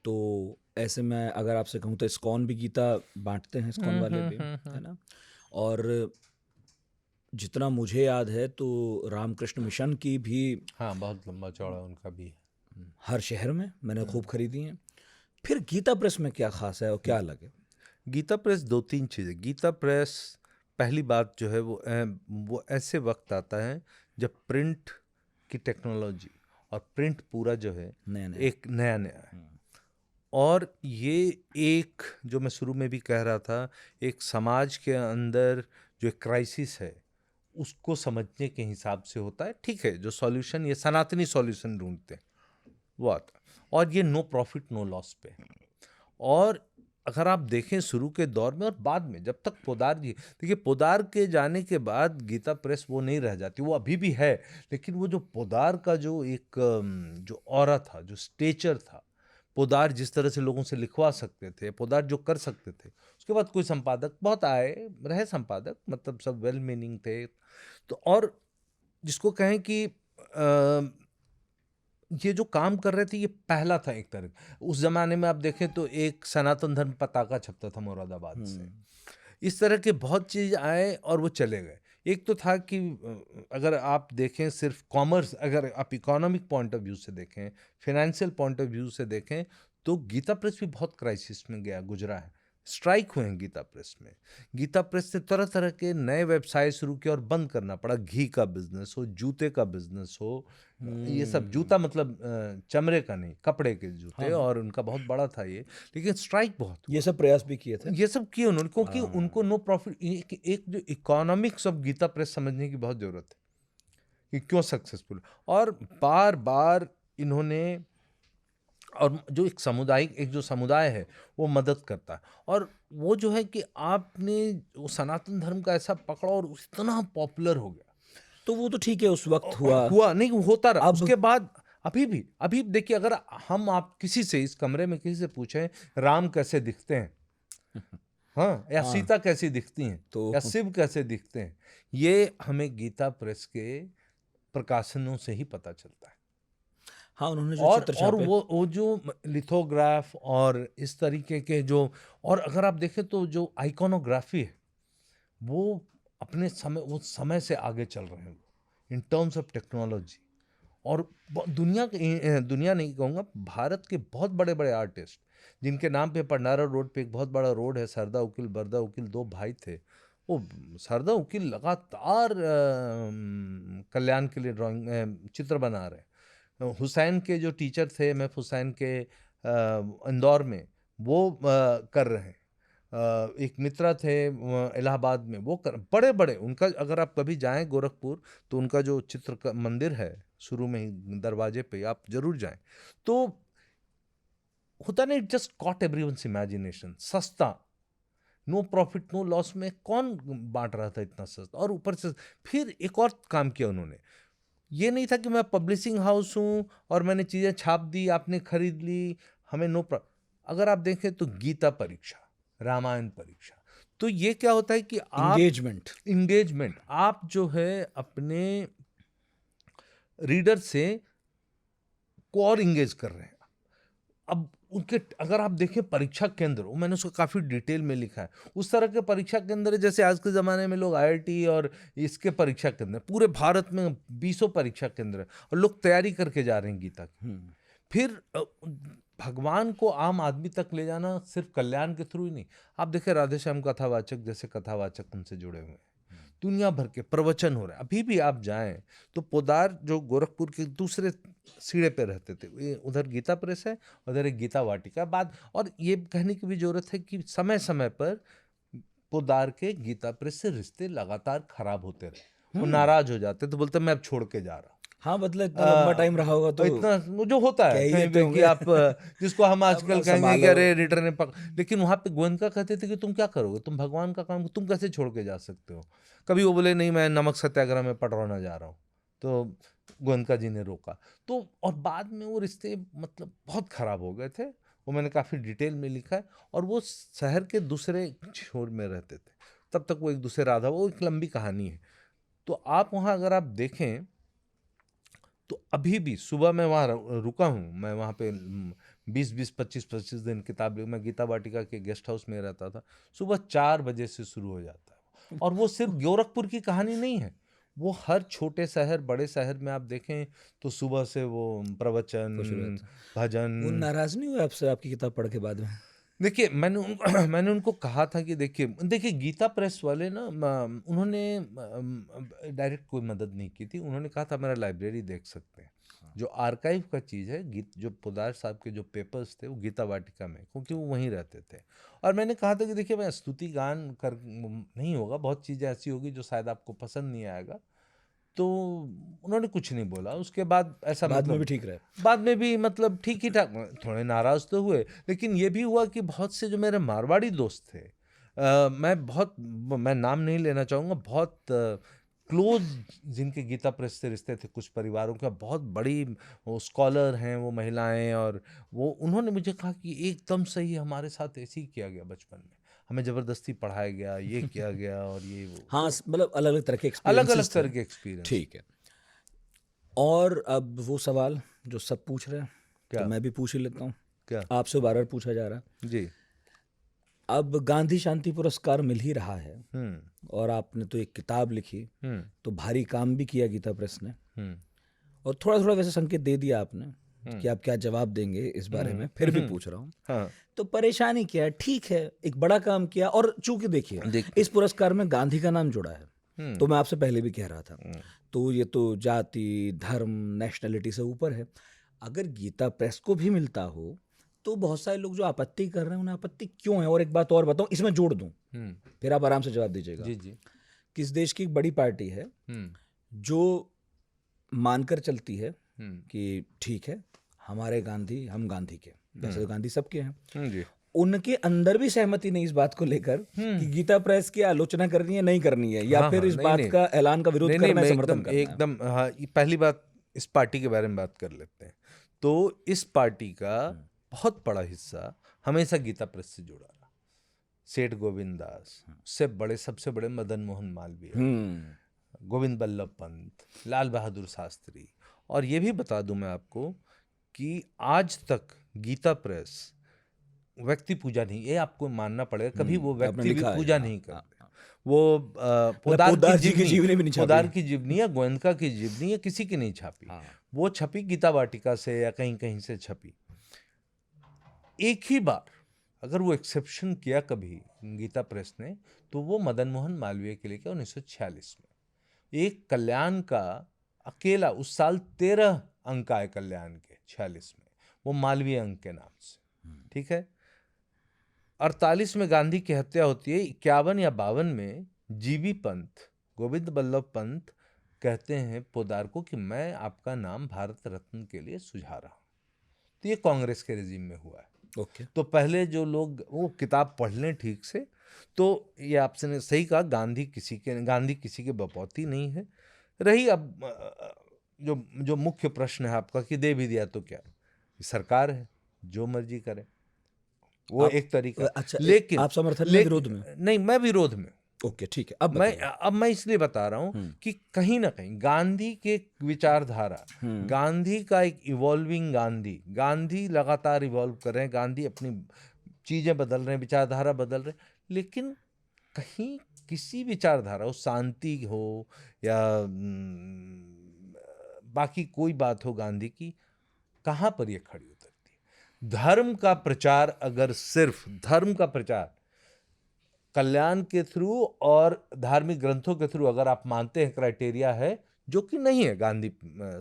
तो ऐसे में अगर आपसे कहूँ तो इस्कॉन भी गीता बांटते हैं, इस्कॉन वाले भी, है ना। और जितना मुझे याद है तो रामकृष्ण मिशन की भी हाँ, बहुत लंबा चौड़ा उनका भी है। हर शहर में मैंने खूब खरीदी हैं। फिर गीता प्रेस में क्या खास है और क्या अलग है? गीता प्रेस दो तीन चीज़ें। गीता प्रेस, पहली बात जो है वो ऐसे वक्त आता है जब प्रिंट की टेक्नोलॉजी और प्रिंट पूरा जो है नया नया एक नया नया है। और ये एक, जो मैं शुरू में भी कह रहा था, एक समाज के अंदर जो एक क्राइसिस है उसको समझने के हिसाब से होता है। ठीक है, जो सॉल्यूशन, ये सनातनी सॉल्यूशन ढूंढते हैं, वो आता है। और ये नो प्रॉफिट नो लॉस पे है। और अगर आप देखें शुरू के दौर में और बाद में, जब तक पोदार जी, देखिए पोदार के जाने के बाद गीता प्रेस वो नहीं रह जाती, वो अभी भी है। लेकिन वो जो पोदार का जो एक जो ऑरा था, जो स्टेचर था, पोदार जिस तरह से लोगों से लिखवा सकते थे, पोदार जो कर सकते थे, उसके बाद कोई संपादक बहुत आए रहे, संपादक मतलब सब वेल मीनिंग थे। तो और जिसको कहें कि ये जो काम कर रहे थे, ये पहला था एक तरह। उस जमाने में आप देखें तो एक सनातन धर्म पताका छपता था मुरादाबाद से। इस तरह के बहुत चीज आए और वो चले गए। एक तो था कि अगर आप देखें सिर्फ कॉमर्स, अगर आप इकोनॉमिक पॉइंट ऑफ व्यू से देखें, फाइनेंशियल पॉइंट ऑफ व्यू से देखें, तो गीता प्रेस भी बहुत क्राइसिस में गुजरा है। स्ट्राइक हुए हैं गीता प्रेस में। गीता प्रेस ने तरह तरह के नए व्यवसाय शुरू किए और बंद करना पड़ा। घी का बिजनेस हो, जूते का बिजनेस हो, ये सब, जूता मतलब चमड़े का नहीं, कपड़े के जूते, और उनका बहुत बड़ा था ये। लेकिन स्ट्राइक बहुत ये हुआ। सब प्रयास भी किए थे। ये सब किए उन्होंने, क्योंकि उनको नो प्रॉफिट, एक जो इकोनॉमिक्स ऑफ गीता प्रेस समझने की बहुत जरूरत है कि क्यों सक्सेसफुल। और बार बार इन्होंने, और जो एक सामुदायिक, एक जो समुदाय है वो मदद करता है। और वो जो है कि आपने वो सनातन धर्म का ऐसा पकड़ा और इतना पॉपुलर हो गया। तो वो तो ठीक है, उस वक्त हुआ। हुआ नहीं, होता रहा। अब उसके बाद अभी देखिए, अगर हम आप किसी से इस कमरे में किसी से पूछें राम कैसे दिखते हैं, हाँ, या सीता कैसी दिखती हैं, तो या शिव कैसे दिखते हैं, ये हमें गीता प्रेस के प्रकाशनों से ही पता चलता है। हाँ, उन्होंने जो और चित्र छापे, वो जो लिथोग्राफ और इस तरीके के जो, और अगर आप देखें तो जो आइकोनोग्राफी है, वो अपने समय, वो समय से आगे चल रहे हैं इन टर्म्स ऑफ टेक्नोलॉजी। और दुनिया नहीं कहूँगा, भारत के बहुत बड़े बड़े आर्टिस्ट, जिनके नाम पे पन्नारा रोड पे एक बहुत बड़ा रोड है, सरदा उकिल बरदा उकिल, दो भाई थे। वो सरदा उकिल लगातार कल्याण के लिए ड्राइंग चित्र बना रहे हैं। हुसैन के जो टीचर थे महफ हुसैन के इंदौर में, वो कर रहे हैं। एक मित्रा थे इलाहाबाद में, वो कर बड़े बड़े उनका, अगर आप कभी जाएं गोरखपुर तो उनका जो चित्र का मंदिर है शुरू में ही दरवाजे पे, आप जरूर जाएं। तो होता नहीं, जस्ट कॉट एवरीवन्स इमेजिनेशन। सस्ता, नो प्रॉफिट नो लॉस में कौन बांट रहा था इतना सस्ता। और ऊपर से फिर एक और काम किया उन्होंने, ये नहीं था कि मैं पब्लिशिंग हाउस हूँ और मैंने चीज़ें छाप दी, आपने खरीद ली, हमें अगर आप देखें तो गीता परीक्षा, रामायण परीक्षा, तो ये क्या होता है कि आप इंगेजमेंट आप जो है अपने रीडर से को और इंगेज कर रहे हैं। अब उनके अगर आप देखें परीक्षा केंद्र, वो मैंने उसको काफ़ी डिटेल में लिखा है, उस तरह के परीक्षा केंद्र जैसे आज के ज़माने में लोग IIT और इसके परीक्षा केंद्र, पूरे भारत में 20 परीक्षा केंद्र है और लोग तैयारी करके जा रहे हैं गीता की। फिर भगवान को आम आदमी तक ले जाना सिर्फ कल्याण के थ्रू ही नहीं। आप देखें राधेश्याम कथावाचक जैसे कथावाचक उनसे जुड़े हुए हैं, दुनिया भर के प्रवचन हो रहे हैं। अभी भी आप जाएं तो पोदार जो गोरखपुर के दूसरे सीढ़े पे रहते थे, उधर गीता प्रेस है, उधर एक गीता वाटिका। और ये कहने की भी जरूरत है कि समय समय पर पोदार के गीता प्रेस से रिश्ते लगातार खराब होते रहे, वो नाराज हो जाते, तो बोलते मैं अब छोड़ के जा रहा हूँ। हाँ, मतलब इतना लंबा टाइम रहा होगा तो इतना जो होता है कहीं पे कि आप जिसको हम आजकल कहेंगे कि अरे रीडर ने लेकिन वहां पे गोयनका कहते थे कि तुम क्या करोगे, तुम भगवान का काम तुम कैसे छोड़ के जा सकते हो। कभी वो बोले नहीं मैं नमक सत्याग्रह में पटरौना जा रहा हूँ, तो गोयनका जी ने रोका। तो और बाद में वो रिश्ते मतलब बहुत खराब हो गए थे, वो मैंने काफ़ी डिटेल में लिखा है। और वो शहर के दूसरे छोर में रहते थे, तब तक वो एक दूसरे राधा, वो एक लंबी कहानी है। तो आप वहाँ अगर आप देखें तो अभी भी सुबह मैं वहाँ रुका हूँ, मैं वहाँ पे 20-25 दिन किताब, मैं गीता वाटिका के गेस्ट हाउस में रहता था, सुबह 4 बजे से शुरू हो जाता है। और वो सिर्फ गोरखपुर की कहानी नहीं है, वो हर छोटे शहर बड़े शहर में आप देखें तो सुबह से वो प्रवचन भजन। वो नाराज नहीं हुए आपसे आपकी किताब पढ़ के बाद में? देखिए मैंने उनको कहा था कि देखिए गीता प्रेस वाले ना, उन्होंने डायरेक्ट कोई मदद नहीं की थी। उन्होंने कहा था मेरा लाइब्रेरी देख सकते हैं, जो आर्काइव का चीज़ है, जो पोदार साहब के जो पेपर्स थे वो गीता वाटिका में, क्योंकि वो वहीं रहते थे। और मैंने कहा था कि देखिए मैं स्तुति गान कर नहीं होगा, बहुत चीज़ें ऐसी होगी जो शायद आपको पसंद नहीं आएगा। तो उन्होंने कुछ नहीं बोला। उसके बाद ऐसा बाद में भी ठीक रहे? बाद में भी मतलब ठीक ही ठाक, थोड़े नाराज तो हुए, लेकिन ये भी हुआ कि बहुत से जो मेरे मारवाड़ी दोस्त थे, मैं नाम नहीं लेना चाहूँगा, बहुत क्लोज जिनके गीता प्रेस से रिश्ते थे, कुछ परिवारों का बहुत बड़ी वो स्कॉलर हैं वो महिलाएं, और वो उन्होंने मुझे कहा कि एकदम सही, हमारे साथ ऐसे ही किया गया बचपन में, हमें ज़बरदस्ती पढ़ाया गया, ये किया गया और ये वो। हाँ, मतलब अलग अलग तरह के अलग अलग एक्सपीरियंसेस तरह थे। के एक्सपीरियंस। ठीक है। और अब वो सवाल जो सब पूछ रहे हैं, क्या? तो मैं भी पूछ ही लेता हूँ। क्या? आपसे बार बार पूछा जा रहा है। जी। अब गांधी शांति पुरस्कार मिल ही रहा है, हम्म। और आपने तो एक किताब लिखी, तो भारी काम भी किया गीता प्रेस ने, और थोड़ा थोड़ा वैसे संकेत दे दिया आपने कि आप क्या जवाब देंगे इस बारे में, फिर भी पूछ रहा हूँ। हाँ। तो परेशानी क्या है? ठीक है, एक बड़ा काम किया, और चूंकि देखिए इस पुरस्कार में गांधी का नाम जुड़ा है, तो मैं आपसे पहले भी कह रहा था, तो ये तो जाति धर्म नेशनलिटी से ऊपर है। अगर गीता प्रेस को भी मिलता हो तो बहुत सारे लोग जो आपत्ति कर रहे हैं, उन्हें आपत्ति क्यों है? और एक बात और बताऊं, इसमें जोड़ दूं, फिर आप आराम से जवाब दीजिएगा। जी जी। किस देश की एक बड़ी पार्टी है जो मानकर चलती है कि ठीक है हमारे गांधी, हम गांधी के, वैसे तो गांधी सबके हैं जी। उनके अंदर भी सहमति नहीं इस बात को लेकर कि गीता प्रेस की आलोचना करनी है नहीं करनी है, या फिर इस बात का ऐलान का विरोध करना है, समर्थन करना है? एकदम हाँ। पहली बात, इस पार्टी के बारे में बात कर लेते हैं। तो इस पार्टी का बहुत बड़ा हिस्सा हमेशा गीता प्रेस से जुड़ा रहा। सेठ गोविंद दास, उससे बड़े सबसे बड़े मदन मोहन मालवीय, गोविंद बल्लभ पंत, लाल बहादुर शास्त्री। और ये भी बता दूं मैं आपको कि आज तक गीता प्रेस व्यक्ति पूजा नहीं, ये आपको मानना पड़ेगा, कभी वो व्यक्ति पूजा नहीं करते। वो पोदार की जीवनी भी नहीं छापी, पोदार की जीवनी या गोयनका की जीवनी या किसी की नहीं छापी। वो छपी गीता वाटिका से या कहीं कहीं से छपी। एक ही बार अगर वो एक्सेप्शन किया कभी गीता प्रेस ने, तो वो मदन मोहन मालवीय के लिए किया 1946 में। एक कल्याण का अकेला उस साल 13 अंक आए कल्याण के 46 में, वो मालवीय अंक के नाम से, ठीक है। 48 में गांधी की हत्या होती है। 51 या 52 में जीबी पंत, गोविंद बल्लभ पंत कहते हैं पोद्दार को कि मैं आपका नाम भारत रत्न के लिए सुझा रहा हूं। तो ये कांग्रेस के रेजिम में हुआ है। ओके। तो पहले जो लोग वो किताब पढ़ लें ठीक से, तो ये आपसे ने सही कहा, गांधी किसी के बपौती नहीं है। रही अब जो मुख्य प्रश्न है आपका कि दे भी दिया तो क्या, सरकार है, जो मर्जी करे, वो एक तरीका। अच्छा, लेकिन आप समर्थन में, विरोध में? नहीं, मैं विरोध में। ओके, ठीक है। अब मैं इसलिए बता रहा हूं कि कहीं ना कहीं गांधी के विचारधारा, गांधी का एक इवॉल्विंग गांधी लगातार इवॉल्व कर रहे हैं, गांधी अपनी चीजें बदल रहे हैं, विचारधारा बदल रहे हैं, लेकिन कहीं किसी विचारधारा हो, शांति हो या बाकी कोई बात हो गांधी की, कहां पर ये खड़ी उतरती है? धर्म का प्रचार, अगर सिर्फ धर्म का प्रचार कल्याण के थ्रू और धार्मिक ग्रंथों के थ्रू अगर आप मानते हैं क्राइटेरिया है, जो कि नहीं है गांधी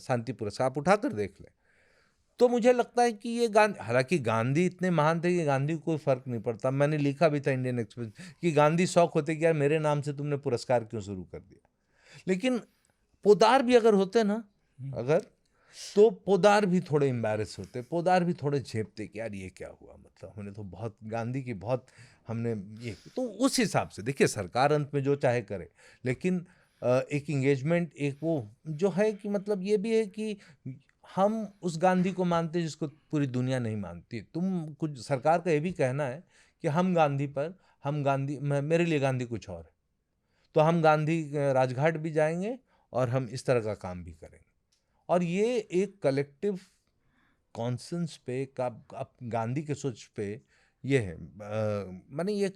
शांति पुरस्कार, आप उठाकर देख लें, तो मुझे लगता है कि ये हालांकि गांधी इतने महान थे कि गांधी को कोई फर्क नहीं पड़ता। मैंने लिखा भी था इंडियन एक्सप्रेस कि गांधी शौक होते कि यार मेरे नाम से तुमने पुरस्कार क्यों शुरू कर दिया। लेकिन पोद्दार भी अगर होते ना, तो पोद्दार भी थोड़े एम्बैरेस होते, पोद्दार भी थोड़े झेपते कि यार ये क्या हुआ, मतलब हमने तो बहुत गांधी की बहुत हमने ये, तो उस हिसाब से देखिए सरकार अंत में जो चाहे करे, लेकिन एक इंगेजमेंट, एक वो जो है कि मतलब ये भी है कि हम उस गांधी को मानते हैं जिसको पूरी दुनिया नहीं मानती। कुछ सरकार का ये भी कहना है कि मेरे लिए गांधी कुछ और है, तो हम गांधी राजघाट भी जाएंगे और हम इस तरह का काम भी करेंगे। और ये एक कलेक्टिव कॉन्सेंस पे गांधी के सोच पे ये है, माने ये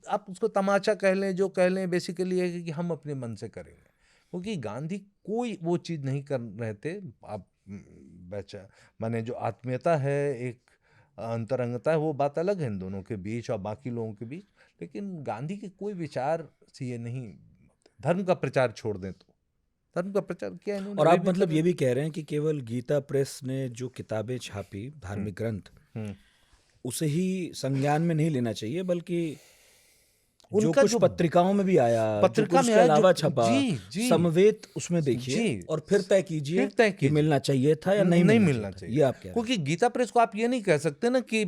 आप उसको तमाचा कह लें, जो कह लें, बेसिकली है कि हम अपने मन से करेंगे, क्योंकि गांधी कोई वो चीज़ नहीं कर रहे थे। आप माने जो आत्मीयता है, एक अंतरंगता है, वो बात अलग है इन दोनों के बीच और बाकी लोगों के बीच, लेकिन गांधी के कोई विचार से ये नहीं, धर्म का प्रचार छोड़ दें तो धर्म का प्रचार किया इन्होंने। और आप मतलब ये भी कह रहे हैं कि केवल गीता प्रेस ने जो किताबें छापी, धार्मिक ग्रंथ, उसे ही संज्ञान में नहीं लेना चाहिए, बल्कि जो कुछ पत्रिकाओं में भी आया, पत्रिका में अलावा छपा, समवेत उसमें देखिए और फिर तय कीजिए कि मिलना चाहिए था या नहीं मिलना चाहिए। ये आप कह रहे हैं। क्योंकि गीता प्रेस को आप ये नहीं कह सकते ना कि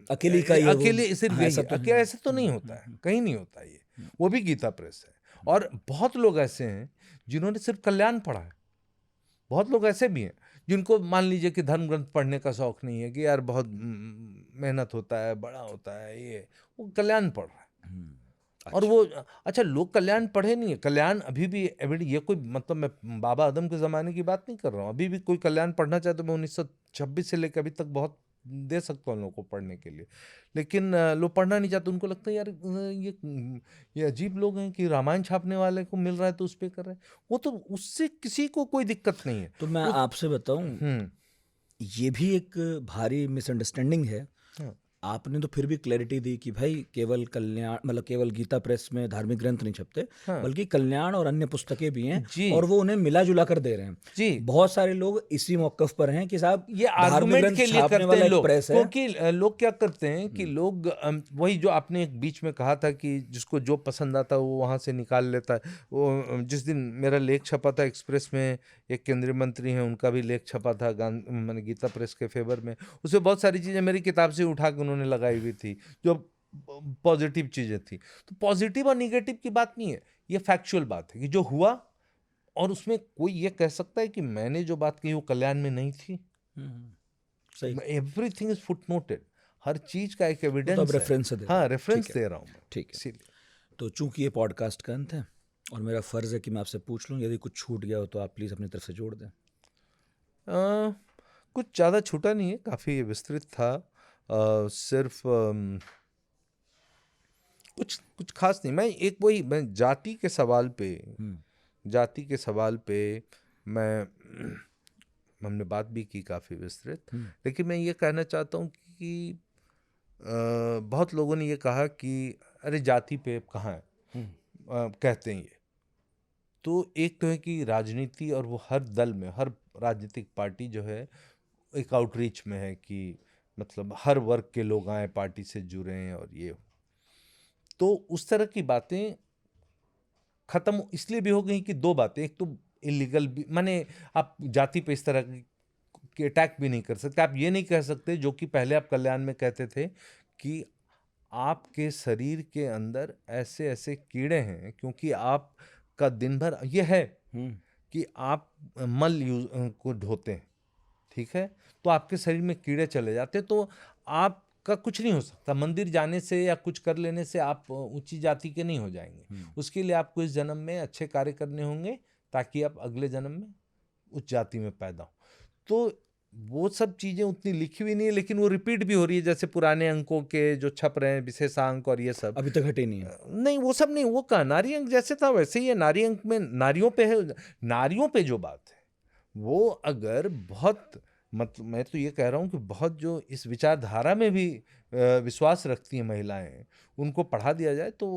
अकेले सिर्फ ऐसा तो नहीं होता है, कहीं नहीं होता ये, वो भी गीता प्रेस है। और बहुत लोग ऐसे हैं जिन्होंने सिर्फ कल्याण पढ़ा है, बहुत लोग ऐसे भी हैं जिनको मान लीजिए कि धर्म ग्रंथ पढ़ने का शौक नहीं है, कि यार बहुत मेहनत होता है, बड़ा होता है, ये वो कल्याण पढ़ रहा है। और वो अच्छा, लोग कल्याण पढ़े नहीं है, कल्याण अभी भी ये कोई मतलब मैं बाबा आदम के ज़माने की बात नहीं कर रहा हूँ, अभी भी कोई कल्याण पढ़ना चाहे तो मैं 1926 से लेकर अभी तक बहुत दे सकता हूँ लोगों को पढ़ने के लिए, लेकिन लोग पढ़ना नहीं चाहते। उनको लगता है यार ये अजीब लोग हैं कि रामायण छापने वाले को मिल रहा है तो उस पर कर रहे हैं, वो तो उससे किसी को कोई दिक्कत नहीं है। तो मैं आपसे बताऊं, ये भी एक भारी मिसअंडरस्टैंडिंग है। आपने तो फिर भी क्लैरिटी दी कि भाई केवल कल्याण, मतलब केवल गीता प्रेस में धार्मिक ग्रंथ नहीं छपते, बल्कि कल्याण और अन्य पुस्तकें भी हैं, और वो उन्हें मिला जुला कर दे रहे हैं जी। बहुत सारे लोग इसी मौकफ पर हैं कि साहब ये आर्गुमेंट के लिए करते हैं लोग, क्योंकि लोग क्या करते हैं कि लोग वही जो आपने एक बीच में कहा था कि जिसको जो पसंद आता है वो वहां से निकाल लेता है। वो जिस दिन मेरा लेख छपा था एक्सप्रेस में, एक केंद्रीय मंत्री हैं, उनका भी लेख छपा था मैंने गीता प्रेस के फेवर में, उसमें बहुत सारी चीजें मेरी किताब से उठा के उन्होंने लगाई हुई थी जो पॉजिटिव चीजें थी। तो पॉजिटिव और निगेटिव की बात नहीं है, ये फैक्चुअल बात है कि जो हुआ, और उसमें कोई ये कह सकता है कि मैंने जो बात कही वो कल्याण में नहीं थी। एवरीथिंग इज फुटनोटेड, हर चीज का एक एविडेंस है। रेफरेंस रेफरेंस दे रहा हूँ मैं। ठीक है, तो चूंकि ये पॉडकास्ट का अंत है और मेरा फर्ज है कि मैं आपसे पूछ लूँ, यदि कुछ छूट गया हो तो आप प्लीज अपनी तरफ से जोड़ दें। कुछ ज़्यादा छूटा नहीं है, काफ़ी विस्तृत था। सिर्फ कुछ खास नहीं। मैं जाति के सवाल पे हमने बात भी की काफ़ी विस्तृत, लेकिन मैं ये कहना चाहता हूँ कि बहुत लोगों ने ये कहा कि अरे जाति पे कहाँ है, कहते हैं ये, तो एक तो है कि राजनीति, और वो हर दल में, हर राजनीतिक पार्टी जो है एक आउटरीच में है कि मतलब हर वर्ग के लोग आए, पार्टी से जुड़े और ये। तो उस तरह की बातें खत्म इसलिए भी हो गई कि दो बातें, एक तो इलीगल भी, माने आप जाति पे इस तरह की अटैक भी नहीं कर सकते। आप ये नहीं कह सकते, जो कि पहले आप कल्याण में कहते थे, कि आपके शरीर के अंदर ऐसे ऐसे कीड़े हैं, क्योंकि आपका दिन भर ये है कि आप मल को ढोते हैं, ठीक है, तो आपके शरीर में कीड़े चले जाते हैं, तो आपका कुछ नहीं हो सकता। मंदिर जाने से या कुछ कर लेने से आप ऊंची जाति के नहीं हो जाएंगे। उसके लिए आपको इस जन्म में अच्छे कार्य करने होंगे, ताकि आप अगले जन्म में उच्च जाति में पैदा हो। तो वो सब चीजें उतनी लिखी हुई नहीं है, लेकिन वो रिपीट भी हो रही है, जैसे पुराने अंकों के जो छप रहे हैं, विशेषांक और ये सब अभी तक हटे नहीं है। नहीं, वो सब नहीं। वो का नारी अंक जैसे था वैसे ही है। नारी अंक में नारियों पे है, नारियों पे जो बात है वो अगर बहुत, मतलब मैं तो ये कह रहा हूँ कि बहुत जो इस विचारधारा में भी विश्वास रखती हैं महिलाएं, उनको पढ़ा दिया जाए तो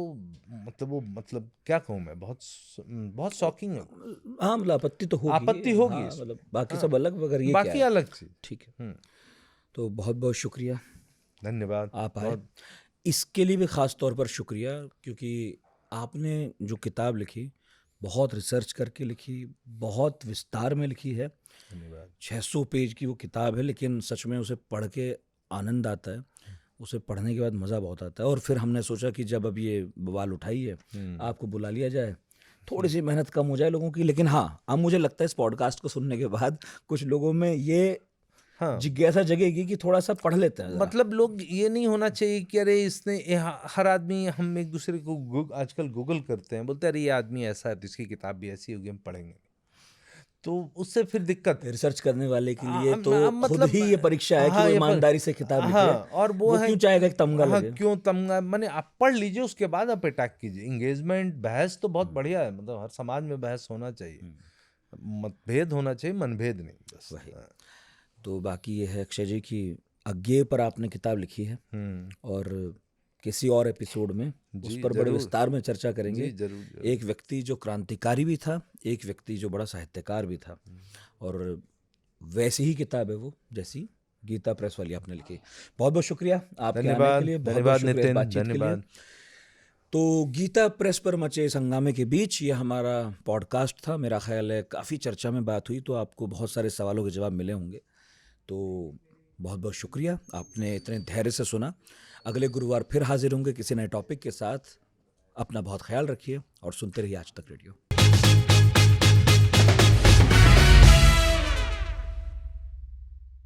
मतलब वो, मतलब क्या कहूँ मैं, बहुत शॉकिंग है। हाँ, मतलब आपत्ति तो होगी। आपत्ति होगी हाँ, इसमें। मतलब बाकी हाँ, सब अलग, मगर ये क्या बाकी है। अलग चीज। ठीक है, तो बहुत बहुत शुक्रिया, धन्यवाद। आप आए। बहुत इसके लिए भी ख़ास तौर पर शुक्रिया, क्योंकि आपने जो किताब लिखी, बहुत रिसर्च करके लिखी, बहुत विस्तार में लिखी है। धन्यवाद। 600 पेज की वो किताब है, लेकिन सच में उसे पढ़ के आनंद आता है। उसे पढ़ने के बाद मज़ा बहुत आता है। और फिर हमने सोचा कि जब अब ये बवाल उठाई है, आपको बुला लिया जाए, थोड़ी सी मेहनत कम हो जाए लोगों की। लेकिन हाँ, अब मुझे लगता है इस पॉडकास्ट को सुनने के बाद कुछ लोगों में ये हाँ, जिज्ञासा जगेगी कि थोड़ा सा पढ़ लेते हैं जरा। मतलब लोग ये नहीं होना चाहिए कि अरे इसने हर आदमी, हम एक दूसरे को आजकल गूगल करते हैं, बोलते हैं अरे ये आदमी ऐसा है तो इसकी किताब भी ऐसी होगी, हम पढ़ेंगे। तो उससे फिर दिक्कत। रिसर्च करने वाले के लिए तो खुद मतलब ही ये परीक्षा है कि हाँ, वो ये ईमानदारी से किताब लिखे। हाँ, और वो है क्यों चाहेगा कि तमगा हाँ, लगे। क्यों तमगा, माने आप पढ़ लीजिए, उसके बाद आप अटैक कीजिए। इंगेजमेंट, बहस तो बहुत बढ़िया है, मतलब हर समाज में बहस होना चाहिए, मतभेद होना चाहिए, मनभेद नहीं, बस। वही। तो बाकी ये है अक्षय जी कि अज्ञेय पर आपने किताब लिखी है, और किसी और एपिसोड में उस पर बड़े विस्तार में चर्चा करेंगे। जी, जरूर। एक व्यक्ति जो क्रांतिकारी भी था, एक व्यक्ति जो बड़ा साहित्यकार भी था, और वैसी ही किताब है वो जैसी गीता प्रेस वाली आपने लिखी। बहुत बहुत शुक्रिया आपके आने के लिए, बहुत बहुत धन्यवाद शुक्रिया इस नितिन, बातचीत के लिए। धन्यवाद। तो गीता प्रेस पर मचे इस हंगामे के बीच ये हमारा पॉडकास्ट था। मेरा ख्याल है काफ़ी चर्चा में बात हुई, तो आपको बहुत सारे सवालों के जवाब मिले होंगे। तो बहुत बहुत शुक्रिया, आपने इतने धैर्य से सुना। अगले गुरुवार फिर हाजिर होंगे किसी नए टॉपिक के साथ। अपना बहुत ख्याल रखिए और सुनते रहिए आज तक रेडियो।